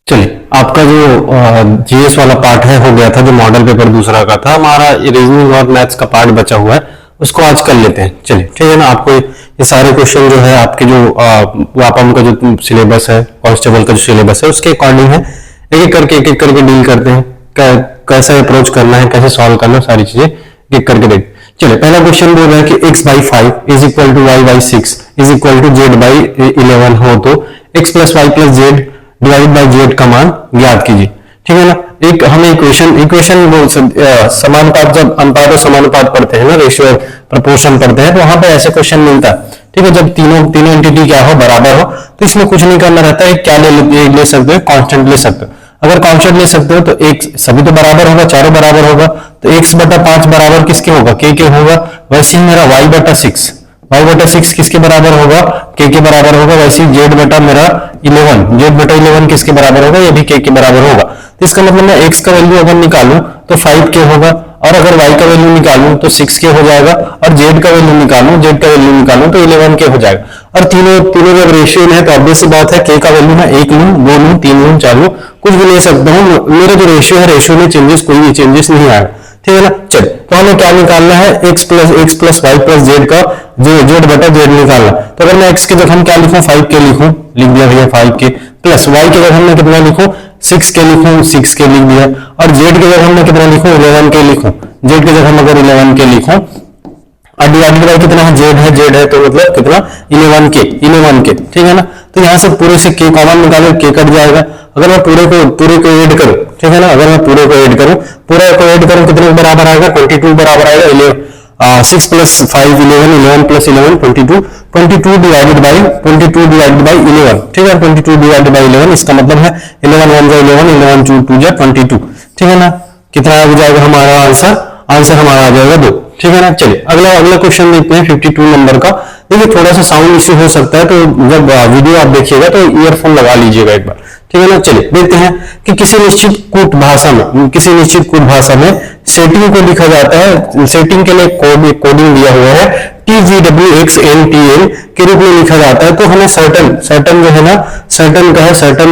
चलिए, आपका जो जीएस वाला पार्ट है हो गया था, जो मॉडल पेपर दूसरा का था। हमारा रीजनिंग और मैथ्स का पार्ट बचा हुआ है, उसको आज कर लेते हैं। चलिए, ठीक है ना। आपको ये सारे क्वेश्चन जो है आपके जो व्यापम का जो सिलेबस है, कांस्टेबल का जो सिलेबस है, उसके अकॉर्डिंग है। एक एक करके डील करते हैं, कैसे अप्रोच करना है, कैसे सॉल्व करना है, सारी चीजें एक एक करके देख। चलिए, पहला क्वेश्चन बोल रहा है कि x/5 is equal to y/6 is equal to z/11 हो तो x plus y plus z divide by z का मान ज्ञात कीजिए। ठीक है ना। एक हमें इक्वेशन समानुपात, जब अनुपात और समानुपात पढ़ते हैं ना, रेशियो प्रपोर्शन पढ़ते हैं, तो वहां पे ऐसे क्वेश्चन मिलता है। ठीक है, जब तीनों एंटिटी क्या हो, बराबर हो, तो इसमें कुछ नहीं करना रहता है। क्या ले सकते हो, कांस्टेंट ले सकते हो। अगर कांस्टेंट ले सकते हो तो एक सभी तो बराबर होगा, चारों बराबर होगा, तो x/5 बराबर किसके होगा, के होगा। वैसे ही मेरा y/6 किसके बराबर होगा, के बराबर होगा। वैसे ही z/11 किसके बराबर होगा, ये भी के बराबर होगा। तो इसका मतलब मैं x का वैल्यू अगर निकालूं तो 5k होगा, और अगर y का वैल्यू निकालूं तो 6k हो जाएगा, और z का वैल्यू निकालूं तो 11k हो जाएगा। और तीनों जब रेशियो में है तो ऑब्वियस सी बात है, k का वैल्यू मैं 1 लूं, 2 लूं, 3 लूं, 4 लूं, कुछ भी ले सकता हूं। मेरा जो रेशियो है, रेशियो में कोई भी चेंजेस नहीं आएगा। ठीक है ना। चल, तो हमें क्या निकालना है, x plus y plus z का z/z निकालना। तो अगर मैं x की जगह क्या लिखूं, 5k लिख दिया भैया 5k, प्लस y की जगह मैं कितना लिखूं, 6k लिखूं, 6k लिख दिया। और z की जगह मैं कितना लिखूं, 11k लिखूं। z की जगह मैं अगर 11k लिखूं, और डिवाइडेड बाई कितना है, z है तो मतलब कितना, 11k। ठीक है ना। तो यहाँ से पूरे से k कॉमन निकालो, k कट जाएगा। अगर मैं पूरे को ऐड करूं, ठीक है ना, अगर मैं पूरे को ऐड करूं कितने बराबर आएगा, 22 बराबर आएगा। 6 प्लस 5 11, 11 प्लस 11 22 डिवाइडेड बाई 11। ठीक है, 22 डिवाइडेड बाई 11, इसका मतलब है 11 1 11, 11 2 2 22। ठीक है ना। कितना आ जाएगा हमारा आंसर हमारा आ जाएगा 2। ठीक है ना। चलिए, अगला क्वेश्चन देखते हैं 52 नंबर का। देखिए, थोड़ा सा साउंड इश्यू हो सकता है, तो जब वीडियो आप देखिएगा तो ईयरफोन लगा लीजिएगा एक बार। ठीक है ना। चलिए, देखते हैं कि किसी निश्चित कूट भाषा में सेटिंग को लिखा जाता है। सेटिंग के लिए कोडिंग दिया हुआ है, TVWXNTN के रूप में लिखा जाता है। तो हमें सर्टन जो है ना, सर्टन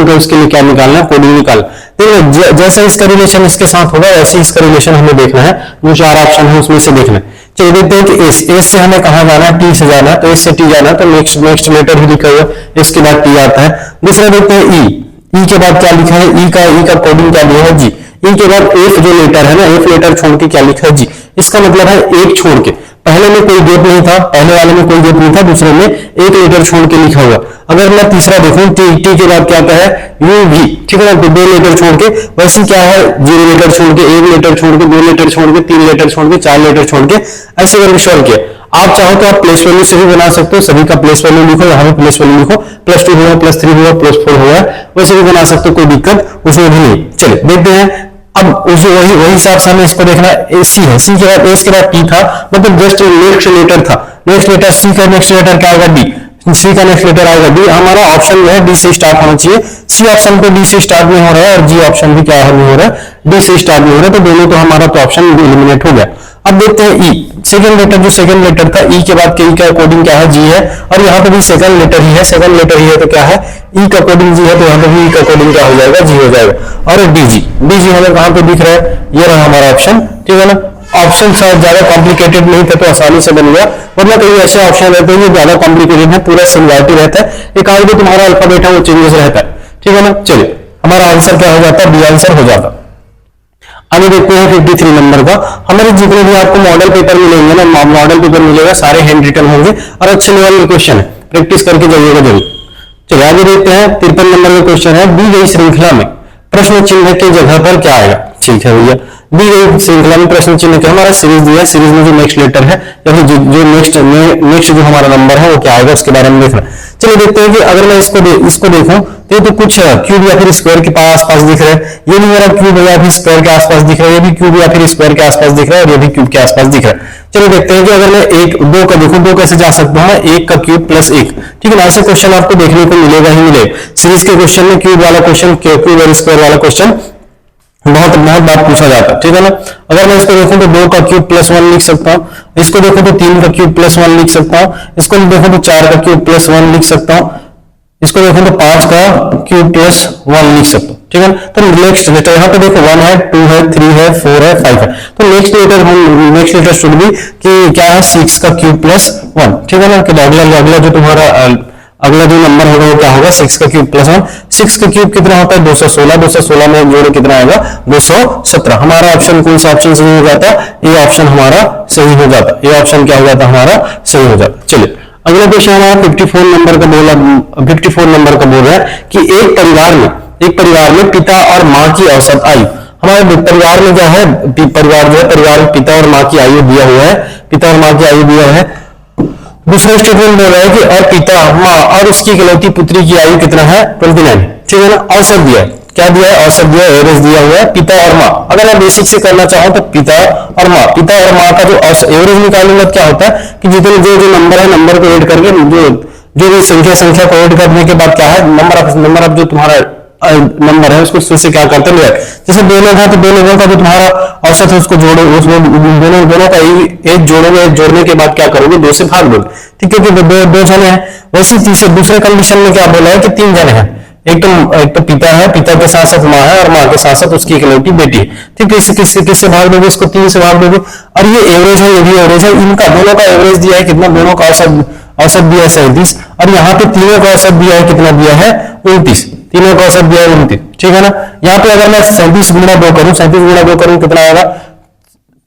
का उसके लिए क्या निकालना है, कोडिंग निकालना। देखिए, जैसा इसका रिलेशन इसके साथ होगा, वैसे इसका रिलेशन हमें देखना है। जो 4 ऑप्शन है उसमें से देखना है। चलिए, देखते हैं कि एस से हमें कहां जाना है, टी से जाना है। तो एस से टी जाना है, तो नेक्स्ट लेटर ही लिखा हुआ, इसके बाद टी आता है। दूसरा देखते हैं ई के बाद क्या लिखा है, ई का कोडिंग क्या दिया है, जी। ई के बाद एफ जो लेटर है ना, एफ लेटर छोड़ के क्या लिखा है, जी। इसका मतलब है एक छोड़ के, पहले में कोई गैप नहीं था, पहले वाले में कोई गैप नहीं था, दूसरे में एक लेटर छोड़ के लिखा हुआ। अगर मैं तीसरा देखूं, टी के बाद क्या है, यू भी। ठीक है ना। तो 2 लेटर छोड़ के, वैसे क्या है, 0 लेटर छोड़ के, 1 लेटर छोड़ के, 2 लेटर छोड़ के, 3 लेटर छोड़ के, 4 लेटर छोड़ के, ऐसे करके सॉल्व किया। आप चाहो तो आप प्लेस वैल्यू से भी बना सकते हो, सभी का प्लेस वैल्यू लिखो, यहाँ पे प्लेस वैल्यू लिखो, +2 हुआ, +3 हुआ, +4 हुआ, वैसे भी बना सकते हो, कोई दिक्कत उसमें भी नहीं। चलिए, देखते हैं। अब उसे वही हिसाब से हमें इसको देखना है। सी है, सी के बाद एस के बाद टी था, मतलब जस्ट नेक्स्ट लेटर था। नेक्स्ट लेटर सी का नेक्स्ट लेटर क्या आएगा, डी। सी का नेक्स्ट लेटर आएगा डी। हमारा ऑप्शन जो है डी से स्टार्ट होना चाहिए। सी ऑप्शन पे डी से स्टार्ट नहीं हो रहा है, और जी ऑप्शन भी क्या नहीं हो रहा है, डी से स्टार्ट नहीं हो रहा है। तो दोनों तो हमारा तो ऑप्शन एलिमिनेट हो गया। अब देखते हैं ई, सेकंड लेटर था, ई के बाद के ई का कोडिंग क्या है, जी है। और यहाँ पे भी सेकंड लेटर ही है, तो क्या है, ई का कोडिंग जी है, तो यहाँ पे भी ई का कोडिंग क्या हो जाएगा, जी हो जाएगा। और डीजी हमें कहाँ पे दिख रहा है, ये रहा हमारा ऑप्शन। ठीक है ना। ऑप्शन शायद ज्यादा कॉम्प्लिकेटेड नहीं था, तो आसानी से बन गया, वरना कई ऐसे ऑप्शन रहते हैं जो ज्यादा कॉम्प्लिकेटेड है, पूरा सिमिलरिटी रहता है, एक आगे जो तुम्हारा अल्फाबेट है वो चेंजेस रहता है। ठीक है ना। चलिए, हमारा आंसर क्या हो जाता है, बी आंसर हो जाता। आगे देखते हैं 53 नंबर का। हमारे जितने भी आपको मॉडल पेपर मिलेंगे ना, मॉडल पेपर मिलेगा, सारे हैंड रिटन होंगे और अच्छे लेवल के क्वेश्चन है, प्रैक्टिस करके जाइएगा जरूर। चलिए, आगे देखते हैं 53 नंबर का क्वेश्चन है, दी गई श्रृंखला में प्रश्न चिन्ह की जगह पर क्या आएगा। ठीक है भैया, दी गई श्रृंखला में प्रश्न चिन्ह क्या, हमारा सीरीज दिया, सीरीज में जो नेक्स्ट लेटर है या फिर जो नेक्स्ट जो हमारा नंबर है वो क्या आएगा, उसके बारे में देखना। चलिए, देखते हैं कि अगर मैं इसको देखूं तो कुछ क्यूब या फिर स्क्वायर के आसपास दिख रहा है। ये भी मेरा क्यूब या फिर स्क्वायर के आसपास दिख रहा है, ये भी क्यूब या फिर स्क्वायर के आसपास दिख रहा है, और ये भी क्यूब के आसपास दिख रहा है। चलिए, देखते हैं कि अगर मैं 2 का देखूं, 2 कैसे जा सकता हूं, 1 का क्यूब प्लस 1। ठीक है ना। ऐसे क्वेश्चन आपको देखने को मिलेगा ही मिलेगा सीरीज के क्वेश्चन में, क्यूब वाला क्वेश्चन, क्यूब और स्क्वायर वाला क्वेश्चन बहुत बार पूछा जाता है। ठीक है ना। अगर मैं इसको देखूं तो 2 का क्यूब प्लस 1 लिख सकता हूं, इसको देखूं तो 3 का क्यूब प्लस 1 लिख सकता हूं, इसको देखूं तो 4 का क्यूब प्लस 1 लिख सकता हूं, इसको देखूं तो 5 का क्यूब प्लस 1 लिख सकता हूं। ठीक है। तो नेक्स्ट लेटर यहाँ पे देखो 1 है, 2 है, 3 है, 4 है, 5 है। तो नेक्स्ट लेटर शुड बी कि क्या है 6 का क्यूब प्लस 1, ठीक है ना। कि अगला जो तुम्हारा अगला जो नंबर होगा वो क्या होगा 6 का क्यूब प्लस 1। 6 का क्यूब कितना होता है 216, 216 में जोड़े कितना आएगा 217। हमारा ऑप्शन कौन सा ऑप्शन सही हो जाता, ये ऑप्शन हमारा सही हो जाता, ये ऑप्शन क्या हो जाता हमारा सही हो जाता। चलिए अगला क्वेश्चन हमारा 54 नंबर का बोला, 54 नंबर का बोल रहा है कि एक परिवार में पिता और माँ की औसत आयु, हमारे परिवार में क्या है, परिवार जो है परिवार में पिता और माँ की आयु दिया हुआ है, पिता और माँ की आयु दिया है। दूसरा स्टेटमेंट बोल रहा है कि और पिता, माँ और उसकी इकलौती पुत्री की आयु कितना है 29, ठीक है ना। औसत दिया है, क्या दिया है औसत दिया है, एवरेज दिया हुआ है पिता और माँ। अगर मैं बेसिक से करना चाहूं तो पिता और माँ का जो एवरेज निकालूंगा क्या होता है कि जितने जो नंबर है नंबर को ऐड करके जो भी संख्या को ऐड करने के बाद क्या है नंबर ऑफ जो तुम्हारा नंबर है उसको से क्या करते हैं, जैसे 2 लोग हैं तो 2 लोगों का जो तुम्हारा औसत है उसको जोड़ो, दोनों का एक जोड़ोगे, जोड़ने के बाद क्या करोगे 2 से भाग दोगे, ठीक है। क्योंकि दो जने हैं। वैसे दूसरे कंडीशन में क्या बोला है कि 3 जने हैं, एक तो पिता है, पिता के साथ साथ माँ है और माँ के साथ साथ उसकी इकलौती बेटी है, ठीक है। किससे भाग दोगे, इसको 3 से भाग दोगे। और ये एवरेज है, ये भी एवरेज है, इनका दोनों का एवरेज दिया है कितना, दोनों का औसत दिया है 37, और यहाँ पे तीनों का औसत दिया है कितना दिया है 29, तीनों का औसत दिया है 29, ठीक है ना। यहाँ पे अगर मैं 37 गुणा 2 करूं, 37 गुणा 2 करूं कितना आएगा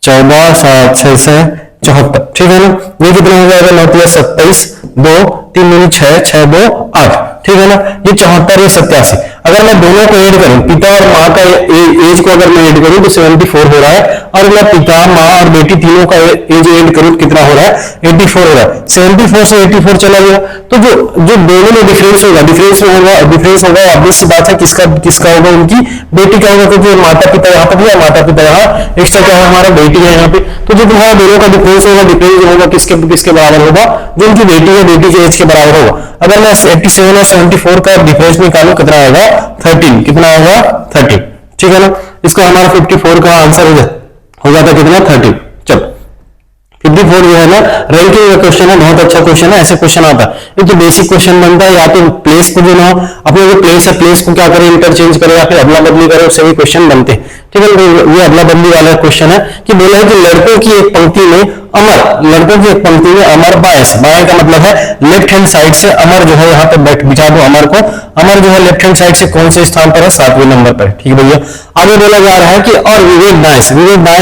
14, 7, 6 से 74, ठीक है ना। ये कितना हो जाएगा 9 + 27, 2 3 दूनी 6, 6 2 8, ठीक है ना। ये 74 ये 87। अगर मैं दोनों को ऐड करूं, पिता और माँ का एज को अगर मैं ऐड करूं तो 74 हो रहा है, और मैं पिता, माँ और बेटी तीनों का एज ऐड करूं कितना हो रहा है 84 हो रहा है। 74 से 84 चला गया, तो जो दोनों में डिफरेंस होगा ऑब्वियस सी बात है किसका होगा, उनकी बेटी का होगा, क्योंकि माता पिता यहाँ पर है, माता पिता यहाँ एक्स्ट्रा क्या है हमारा बेटी है यहाँ पे। तो जो तुम्हारा दोनों का डिफरेंस होगा किसके बराबर होगा, जो उनकी बेटी है बेटी के एज के बराबर होगा। अगर मैं 87 और 74 का डिफरेंस निकालूं कितना आएगा 13, कितना आएगा 13, ठीक है ना। इसका हमारा 54 का आंसर हो जाता कितना 13। चलो 54 जो है ना रैंकिंग का क्वेश्चन है, बहुत अच्छा क्वेश्चन है, ऐसे क्वेश्चन आता है। ये तो बेसिक क्वेश्चन बनता है, या तो प्लेस को जो ना अपने जो प्लेस है प्लेस को क्या करें इंटरचेंज करें या फिर अदला बदली करें, उससे भी क्वेश्चन बनते हैं, ठीक है। ये अदला बदली वाला क्वेश्चन है कि बोला है कि लड़कों की एक पंक्ति में अमर बाएं का मतलब है लेफ्ट हैंड साइड से, अमर जो है यहाँ पे बिठा दो अमर को, अमर जो है लेफ्ट हैंड साइड से कौन से स्थान पर है 7वें नंबर पर, ठीक है भैया। आगे बोला जा रहा है कि और विवेक दाएं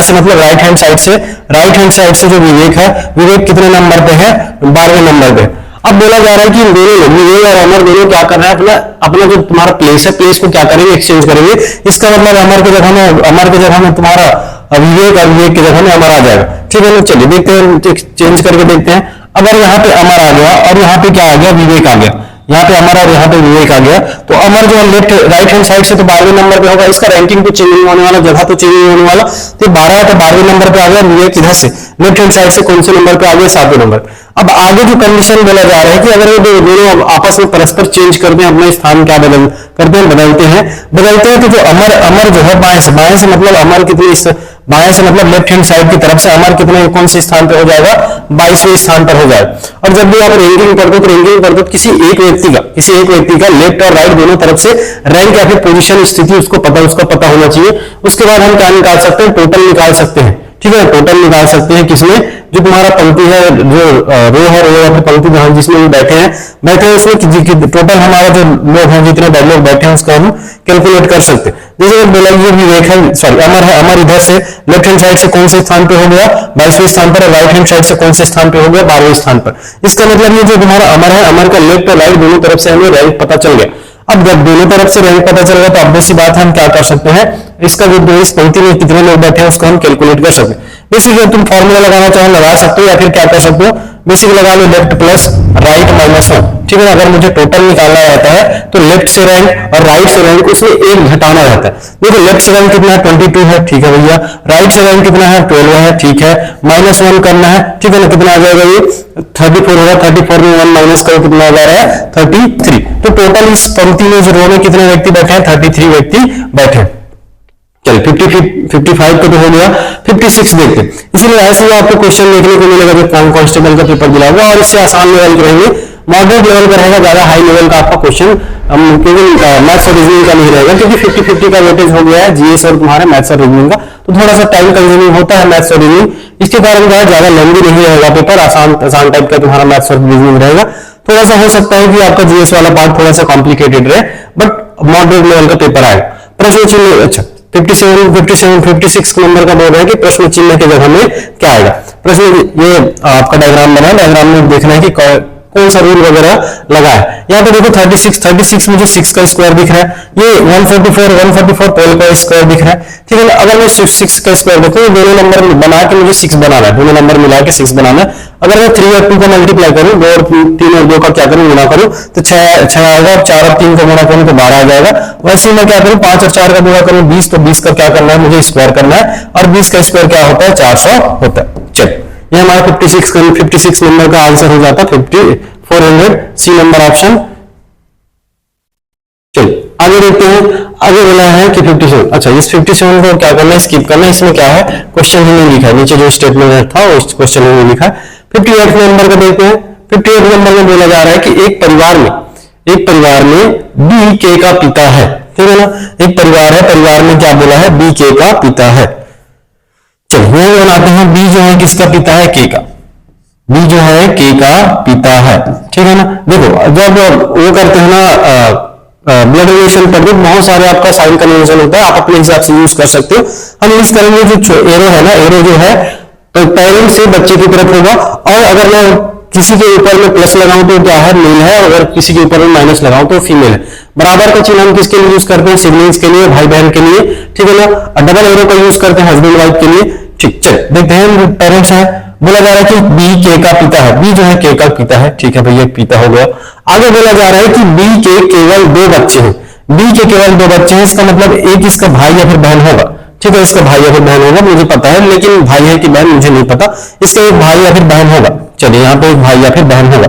से मतलब राइट हैंड साइड से जो विवेक है, विवेक कितने नंबर पे है 12वें नंबर पे। अब बोला जा रहा है कि दोनों लोग विवेक और अमर दोनों क्या कर रहे हैं, अपना जो तुम्हारा प्लेस है प्लेस को क्या करेंगे एक्सचेंज करेंगे। इसका मतलब अमर की जगह में तुम्हारा विवेक और विवेक की जगह में अमर आ जाएगा, ठीक है ना। चलिए देखते हैं, चेंज करके देखते हैं। अगर यहाँ पे अमर आ गया और यहाँ पे क्या आ गया विवेक आ गया, यहाँ पे अमर और यहाँ पे विवेक आ गया, तो अमर जो है राइट हैंड साइड से तो 12वें नंबर पे होगा, इसका रैंकिंग तो चेंज नहीं होने वाला, जगह तो चेंज नहीं होने वाला। तो 12 है तो 12वें नंबर पे आ गया, विवेक इधर से लेफ्ट हैंड साइड से कौन से नंबर पे आ गया 7वें नंबर। अब आगे जो कंडीशन बोला जा रहा है कि अगर ये दोनों आपस में परस्पर चेंज करते हैं, अपना स्थान क्या बदलते हैं तो जो अमर जो है बाएं से मतलब अमर कितने बाएं से मतलब लेफ्ट हैंड साइड की तरफ से अमर कितने कौन से स्थान पे हो जाएगा 22वें स्थान पर हो जाएगा। और जब भी आप रैंकिंग करते हो किसी एक व्यक्ति का लेफ्ट और राइट दोनों तरफ से रैंक या फिर पोजीशन स्थिति उसका पता होना चाहिए। उसके बाद हम क्या निकाल सकते हैं, टोटल निकाल सकते हैं, ठीक है। टोटल निकाल सकते हैं किसमें, जो तुम्हारा पंक्ति है जो रो है रो या फिर पंक्ति जहां जिसमें भी बैठे हैं उसमें टोटल हमारा जो लोग हैं जितने लोग बैठे हैं उसका हम कैलकुलेट कर सकते हैं। जैसे बोला ये विवेक है सॉरी अमर है, अमर इधर से लेफ्ट हैंड साइड से कौन से स्थान पे हो गया 22वें स्थान पर, राइट हैंड साइड से कौन से स्थान पे हो गया 12वें स्थान पर। इसका मतलब ये जो तुम्हारा अमर है, अमर का लेफ्ट और राइट दोनों तरफ से हमें रैंक पता चल गया। अब जब दोनों तरफ से रैंक पता चल गया तो ऑब्वियस सी बात है हम क्या कर सकते हैं, इसका जो इस पंक्ति में कितने लोग बैठे हैं उसको हम कैलकुलेट कर सकते हैं। बेसिकली तुम फॉर्मूला लगाना चाहो लगा सकते हो, या फिर क्या कर सकते हो बेसिक लगा लो लेफ्ट प्लस राइट -1, ठीक है। अगर मुझे टोटल निकालना रहता है तो लेफ्ट से रैंक और राइट से रैंक उसमें एक घटाना रहता है। देखो लेफ्ट से रैंक कितना है 22 है, ठीक है भैया। राइट से रैंक कितना है 12 है, ठीक है। -1 करना है, ठीक है ना। कितना आ जाएगा ये 34 होगा, 34 में 1 माइनस करो कितना आ जा रहा है 33। तो टोटल इस पंक्ति में जो रो में कितने व्यक्ति बैठे हैं 33 व्यक्ति बैठे हैं। चलिए 55 का तो हो गया, 56 देखते हैं। इसलिए ऐसे ही आपको क्वेश्चन देखने को मिलेगा जो कांस्टेबल का पेपर दिला हुआ, और इससे आसान लेवल के रहेंगे, मॉडरेट लेवल का रहेगा, ज्यादा हाई लेवल का आपका क्वेश्चन केवल मैथ्स और रीजनिंग का नहीं रहेगा, क्योंकि 50-50 का वेटेज हो गया है जीएस और तुम्हारे मैथ्स और रीजनिंग का, तो थोड़ा सा टाइम कंज्यूमिंग होता है मैथ्स और रीजनिंग, इसके कारण जो है ज्यादा लेंथी नहीं रहेगा पेपर, आसान टाइप का तुम्हारा मैथ्स और रीजनिंग रहेगा। थोड़ा सा हो सकता है कि आपका जीएस वाला पार्ट थोड़ा सा कॉम्प्लिकेटेड रहे, बट मॉडरेट लेवल का पेपर आएगा। प्रश्न चिन्ह, अच्छा 56 नंबर का बोल रहा है कि प्रश्न चिन्ह की जगह में क्या आएगा। प्रश्न, ये आपका डायग्राम बना है, डायग्राम में देखना है कि कौन सा रूल वगैरह लगा है। यहाँ पे देखो 36 में जो 6 का स्क्वायर दिख रहा है, ये 144 पोल का स्क्वायर दिख रहा है, ठीक है ना। अगर मैं 6 का स्क्वायर देखो, ये दोनों नंबर बना के मुझे 6 बनाना है, दोनों नंबर मिला के 6 बनाना है। अगर मैं 3 और 2 का मल्टीप्लाई करूं, 2 और 3 और 2 का क्या करूं, गुणा करूं, तो 6 आएगा, और 4 और 3 का गुणा करूं तो 12 आ जाएगा। वैसे ही मैं क्या करूं, 5 और 4 का गुणा करूं 20, तो 20 का क्या करना है, मुझे स्क्वायर करना है, और 20 का स्क्वायर क्या होता है, 400 होता है। चलिए, ये हमारा 56 नंबर का आंसर हो जाता है 400, सी नंबर ऑप्शन। चलिए आगे देखते हैं, आगे बोला है कि 57, अच्छा इस 57 को क्या करना है, स्किप करना है। इसमें क्या है, क्वेश्चन ही नहीं लिखा है, नीचे जो स्टेटमेंट था वो क्वेश्चन ही नहीं लिखा है। 58 नंबर का देखते हैं। 58 नंबर में बोला जा रहा है कि एक परिवार में बी के का पिता है, ठीक है ना। एक परिवार है, परिवार में क्या बोला है, बी के का पिता है। चलिए ये बनाते हैं, बी जो है किसका पिता है, के का, बी जो है के का पिता है, ठीक है ना। देखो जब वो करते हैं ना ब्लड रिलेशन पर भी बहुत सारे आपका साइन कन्वेंशन होता है, आप अपने हिसाब से यूज कर सकते हो। हम यूज करेंगे जो एरो है ना, एरो जो है तो पेरेंट से बच्चे की तरफ होगा, और अगर मैं किसी के ऊपर में प्लस लगाऊं तो क्या है, मेल है, अगर किसी के ऊपर में माइनस लगाऊं तो फीमेल है। बराबर का चिन्ह हम किसके लिए यूज करते हैं, सिबलिंग्स के लिए, भाई बहन के लिए, ठीक है ना। डबल एरो का यूज करते हैं हस्बैंड वाइफ के लिए, ठीक। चल देखते हैं, पेरेंट्स है, बोला जा रहा है कि बी के का पिता है, बी जो है के का पिता है, ठीक है भैया पिता हो गया। आगे बोला जा रहा है कि बी के केवल 2 बच्चे हैं, बी के केवल 2 बच्चे हैं, इसका मतलब एक इसका भाई या फिर बहन होगा, ठीक है, इसका भाई या फिर बहन होगा, मुझे पता है, लेकिन भाई है कि बहन मुझे नहीं पता, इसका एक भाई या फिर बहन होगा। चलिए यहाँ पे एक भाई या फिर बहन होगा।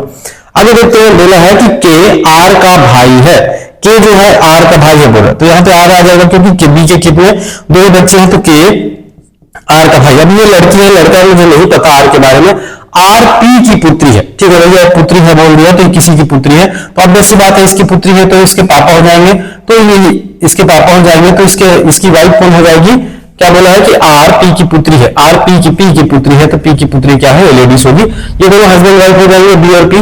आगे देखते हैं, बोला है कि के आर का भाई है, के जो है आर का भाई है बोला, तो यहाँ पे आर आ जाएगा, क्योंकि बी के कितने 2 बच्चे हैं, तो के आर का भाई। अब ये लड़की है, लड़का है, मुझे नहीं पता आर के बारे में, आर पी की पुत्री है, ठीक है भैया, पुत्री है बोल दिया, तो किसी की पुत्री है, तो अब वैसी बात है, इसकी पुत्री है तो इसके पापा हो जाएंगे, तो ये इसके पापा हो जाएंगे, तो इसकी वाइफ कौन हो जाएगी, क्या बोला है कि आर पी की पुत्री है, आर पी की पुत्री है, तो पी की पुत्री क्या है, लेडीज होगी। ये दोनों हस्बैंड वाइफ हो जाएंगे, बी और पी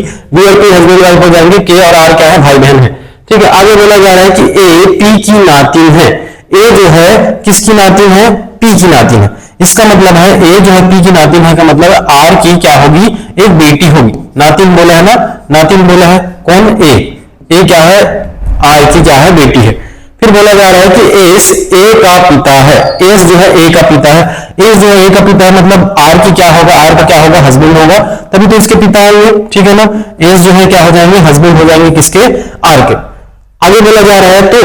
हस्बैंड वाइफ हो जाएंगे, के और आर क्या है, भाई बहन है, ठीक है। आगे बोला जा रहा है कि ए पी की नातिन है, ए जो है किसकी नातिन है, पी की नातिन है। इसका मतलब है ए जो है पी की नातिन है का मतलब आर की क्या होगी, एक बेटी होगी। नातिन बोला है ना, नातिन बोला है कौन, ए क्या है, आर की क्या है, बेटी है। फिर बोला जा रहा है कि एस ए का पिता है, एस जो है ए का पिता है, एस जो है ए का पिता है, मतलब आर की क्या होगा, आर का क्या होगा, हस्बैंड होगा, तभी तो इसके पिता होंगे, ठीक है ना। एस जो है क्या हो जाएंगे, हस्बैंड हो जाएंगे किसके, आर के। आगे बोला जा रहा है तो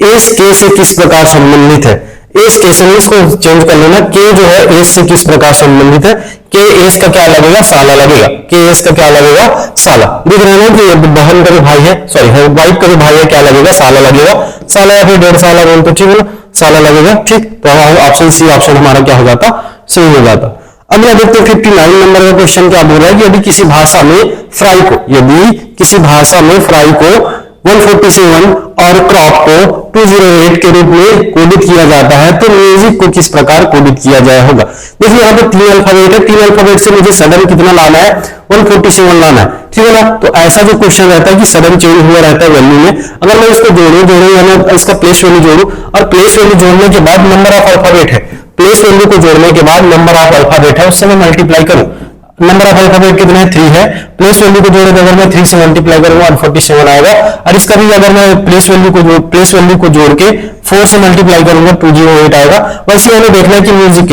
एस के से किस प्रकार संबंधित है, एस के से, इसको चेंज कर लेना, के जो है एस से किस प्रकार संबंधित है, के एस का क्या लगेगा, साला लगेगा, के एस का क्या लगेगा, साला। दिख रहा है कि बहन का जो भाई है, सॉरी वाइफ का जो भाई है क्या लगेगा, साला लगेगा, साला या फिर 1.5 साल बोल तो ठीक है ना, साला लगेगा, ठीक। तो ऑप्शन सी ऑप्शन हमारा क्या हो जाता, सही हो जाता। अगला देखते हैं 59 नंबर का क्वेश्चन क्या बोल रहा है कि यदि किसी भाषा में फ्राई को 147 और क्रॉप को 208 के रूप में कोडित किया जाता है, तो म्यूजिक को किस प्रकार कोडित किया जाए होगा। देखिए यहाँ पे 3 अल्फाबेट है, 3 अल्फाबेट से मुझे सडन कितना लाना है, 147 लाना है, ठीक है ना। तो ऐसा जो क्वेश्चन रहता है कि सडन चेंज हुआ रहता है वैल्यू में, अगर मैं इसको जोड़ू या मैं इसका प्लेस वैल्यू जोड़ू, और प्लेस वैल्यू जोड़ने के बाद नंबर ऑफ अल्फाबेट है, प्लेस वैल्यू को जोड़ने के बाद नंबर ऑफ अल्फाबेट है, उससे मैं मल्टीप्लाई करूं, नंबर ऑफ अल्फाबेट कितना है, 3 है, प्लेस वैल्यू को जोड़े अगर मैं 3 से मल्टीप्लाई करूंगा 147 आएगा, और इसका भी अगर मैं प्लेस वैल्यू को जोड़ के 4 से मल्टीप्लाई करूंगा 208 आएगा। वैसे हमें देखना है कि म्यूजिक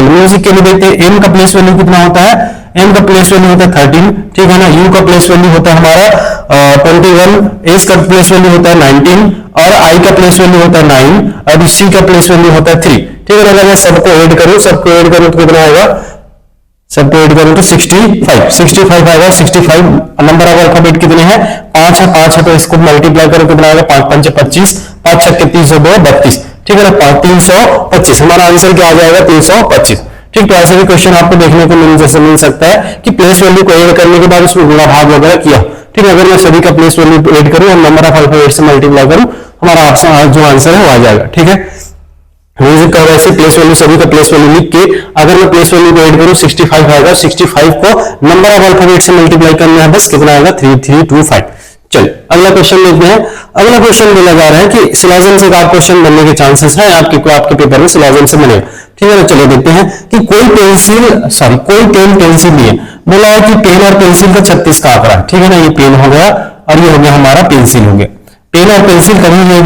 के लिए देखते हैं, एम का प्लेस वैल्यू कितना होता है, एम का प्लेस वैल्यू होता है 13, ठीक है ना। यू का प्लेस वैल्यू होता है हमारा 21, एस का प्लेस वैल्यू होता है 19, और आई का प्लेस वैल्यू होता है 9, और सी का प्लेस वैल्यू होता है 3, ठीक है ना। अगर मैं सबको ऐड करूं तो कितना आएगा, सबको ऐड करूं तो 65 आएगा। 65 नंबर ऑफ अल्फाबेट कितने हैं, 5 है, तो इसको मल्टीप्लाई करो कितना आएगा, 5 5 25, 5 6 30 2 32, ठीक है ना, 325। हमारा आंसर क्या आ जाएगा, 325, ठीक। तो ऐसे भी क्वेश्चन आपको देखने को मिल सकता है कि प्लेस वैल्यू को ऐड करने के बाद उसमें गुणा भाग वगैरह किया, ठीक है, अगर मैं सभी का प्लेस वैल्यू ऐड करूं और नंबर ऑफ अल्फाबेट से मल्टीप्लाई करूं, हमारा ऑप्शन जो आंसर है वो आ जाएगा। ठीक है, म्यूजिक का वैसे प्लेस वैल्यू सभी का प्लेस वैल्यू लिख के अगर मैं प्लेस वैल्यू को ऐड करूं 65 आएगा, 65 को नंबर ऑफ अल्फाबेट से मल्टीप्लाई करना है, बस कितना आएगा 3325। चलिए अगला क्वेश्चन लेते हैं। अगला क्वेश्चन बोला जा रहा है कि सिलोजिज्म से एक क्वेश्चन बनने के चांसेस है आपके पेपर में सिलोजिज्म से बनेगा। ठीक है ना, चलिए देखते हैं कि कोई पेन पेंसिल लिए, बोला है कि पेन और पेंसिल का 36 का आंकड़ा। ठीक है ना, ये पेन हो गया और ये हो गया हमारा पेंसिल हो गया। पेन और पेंसिल कभी एक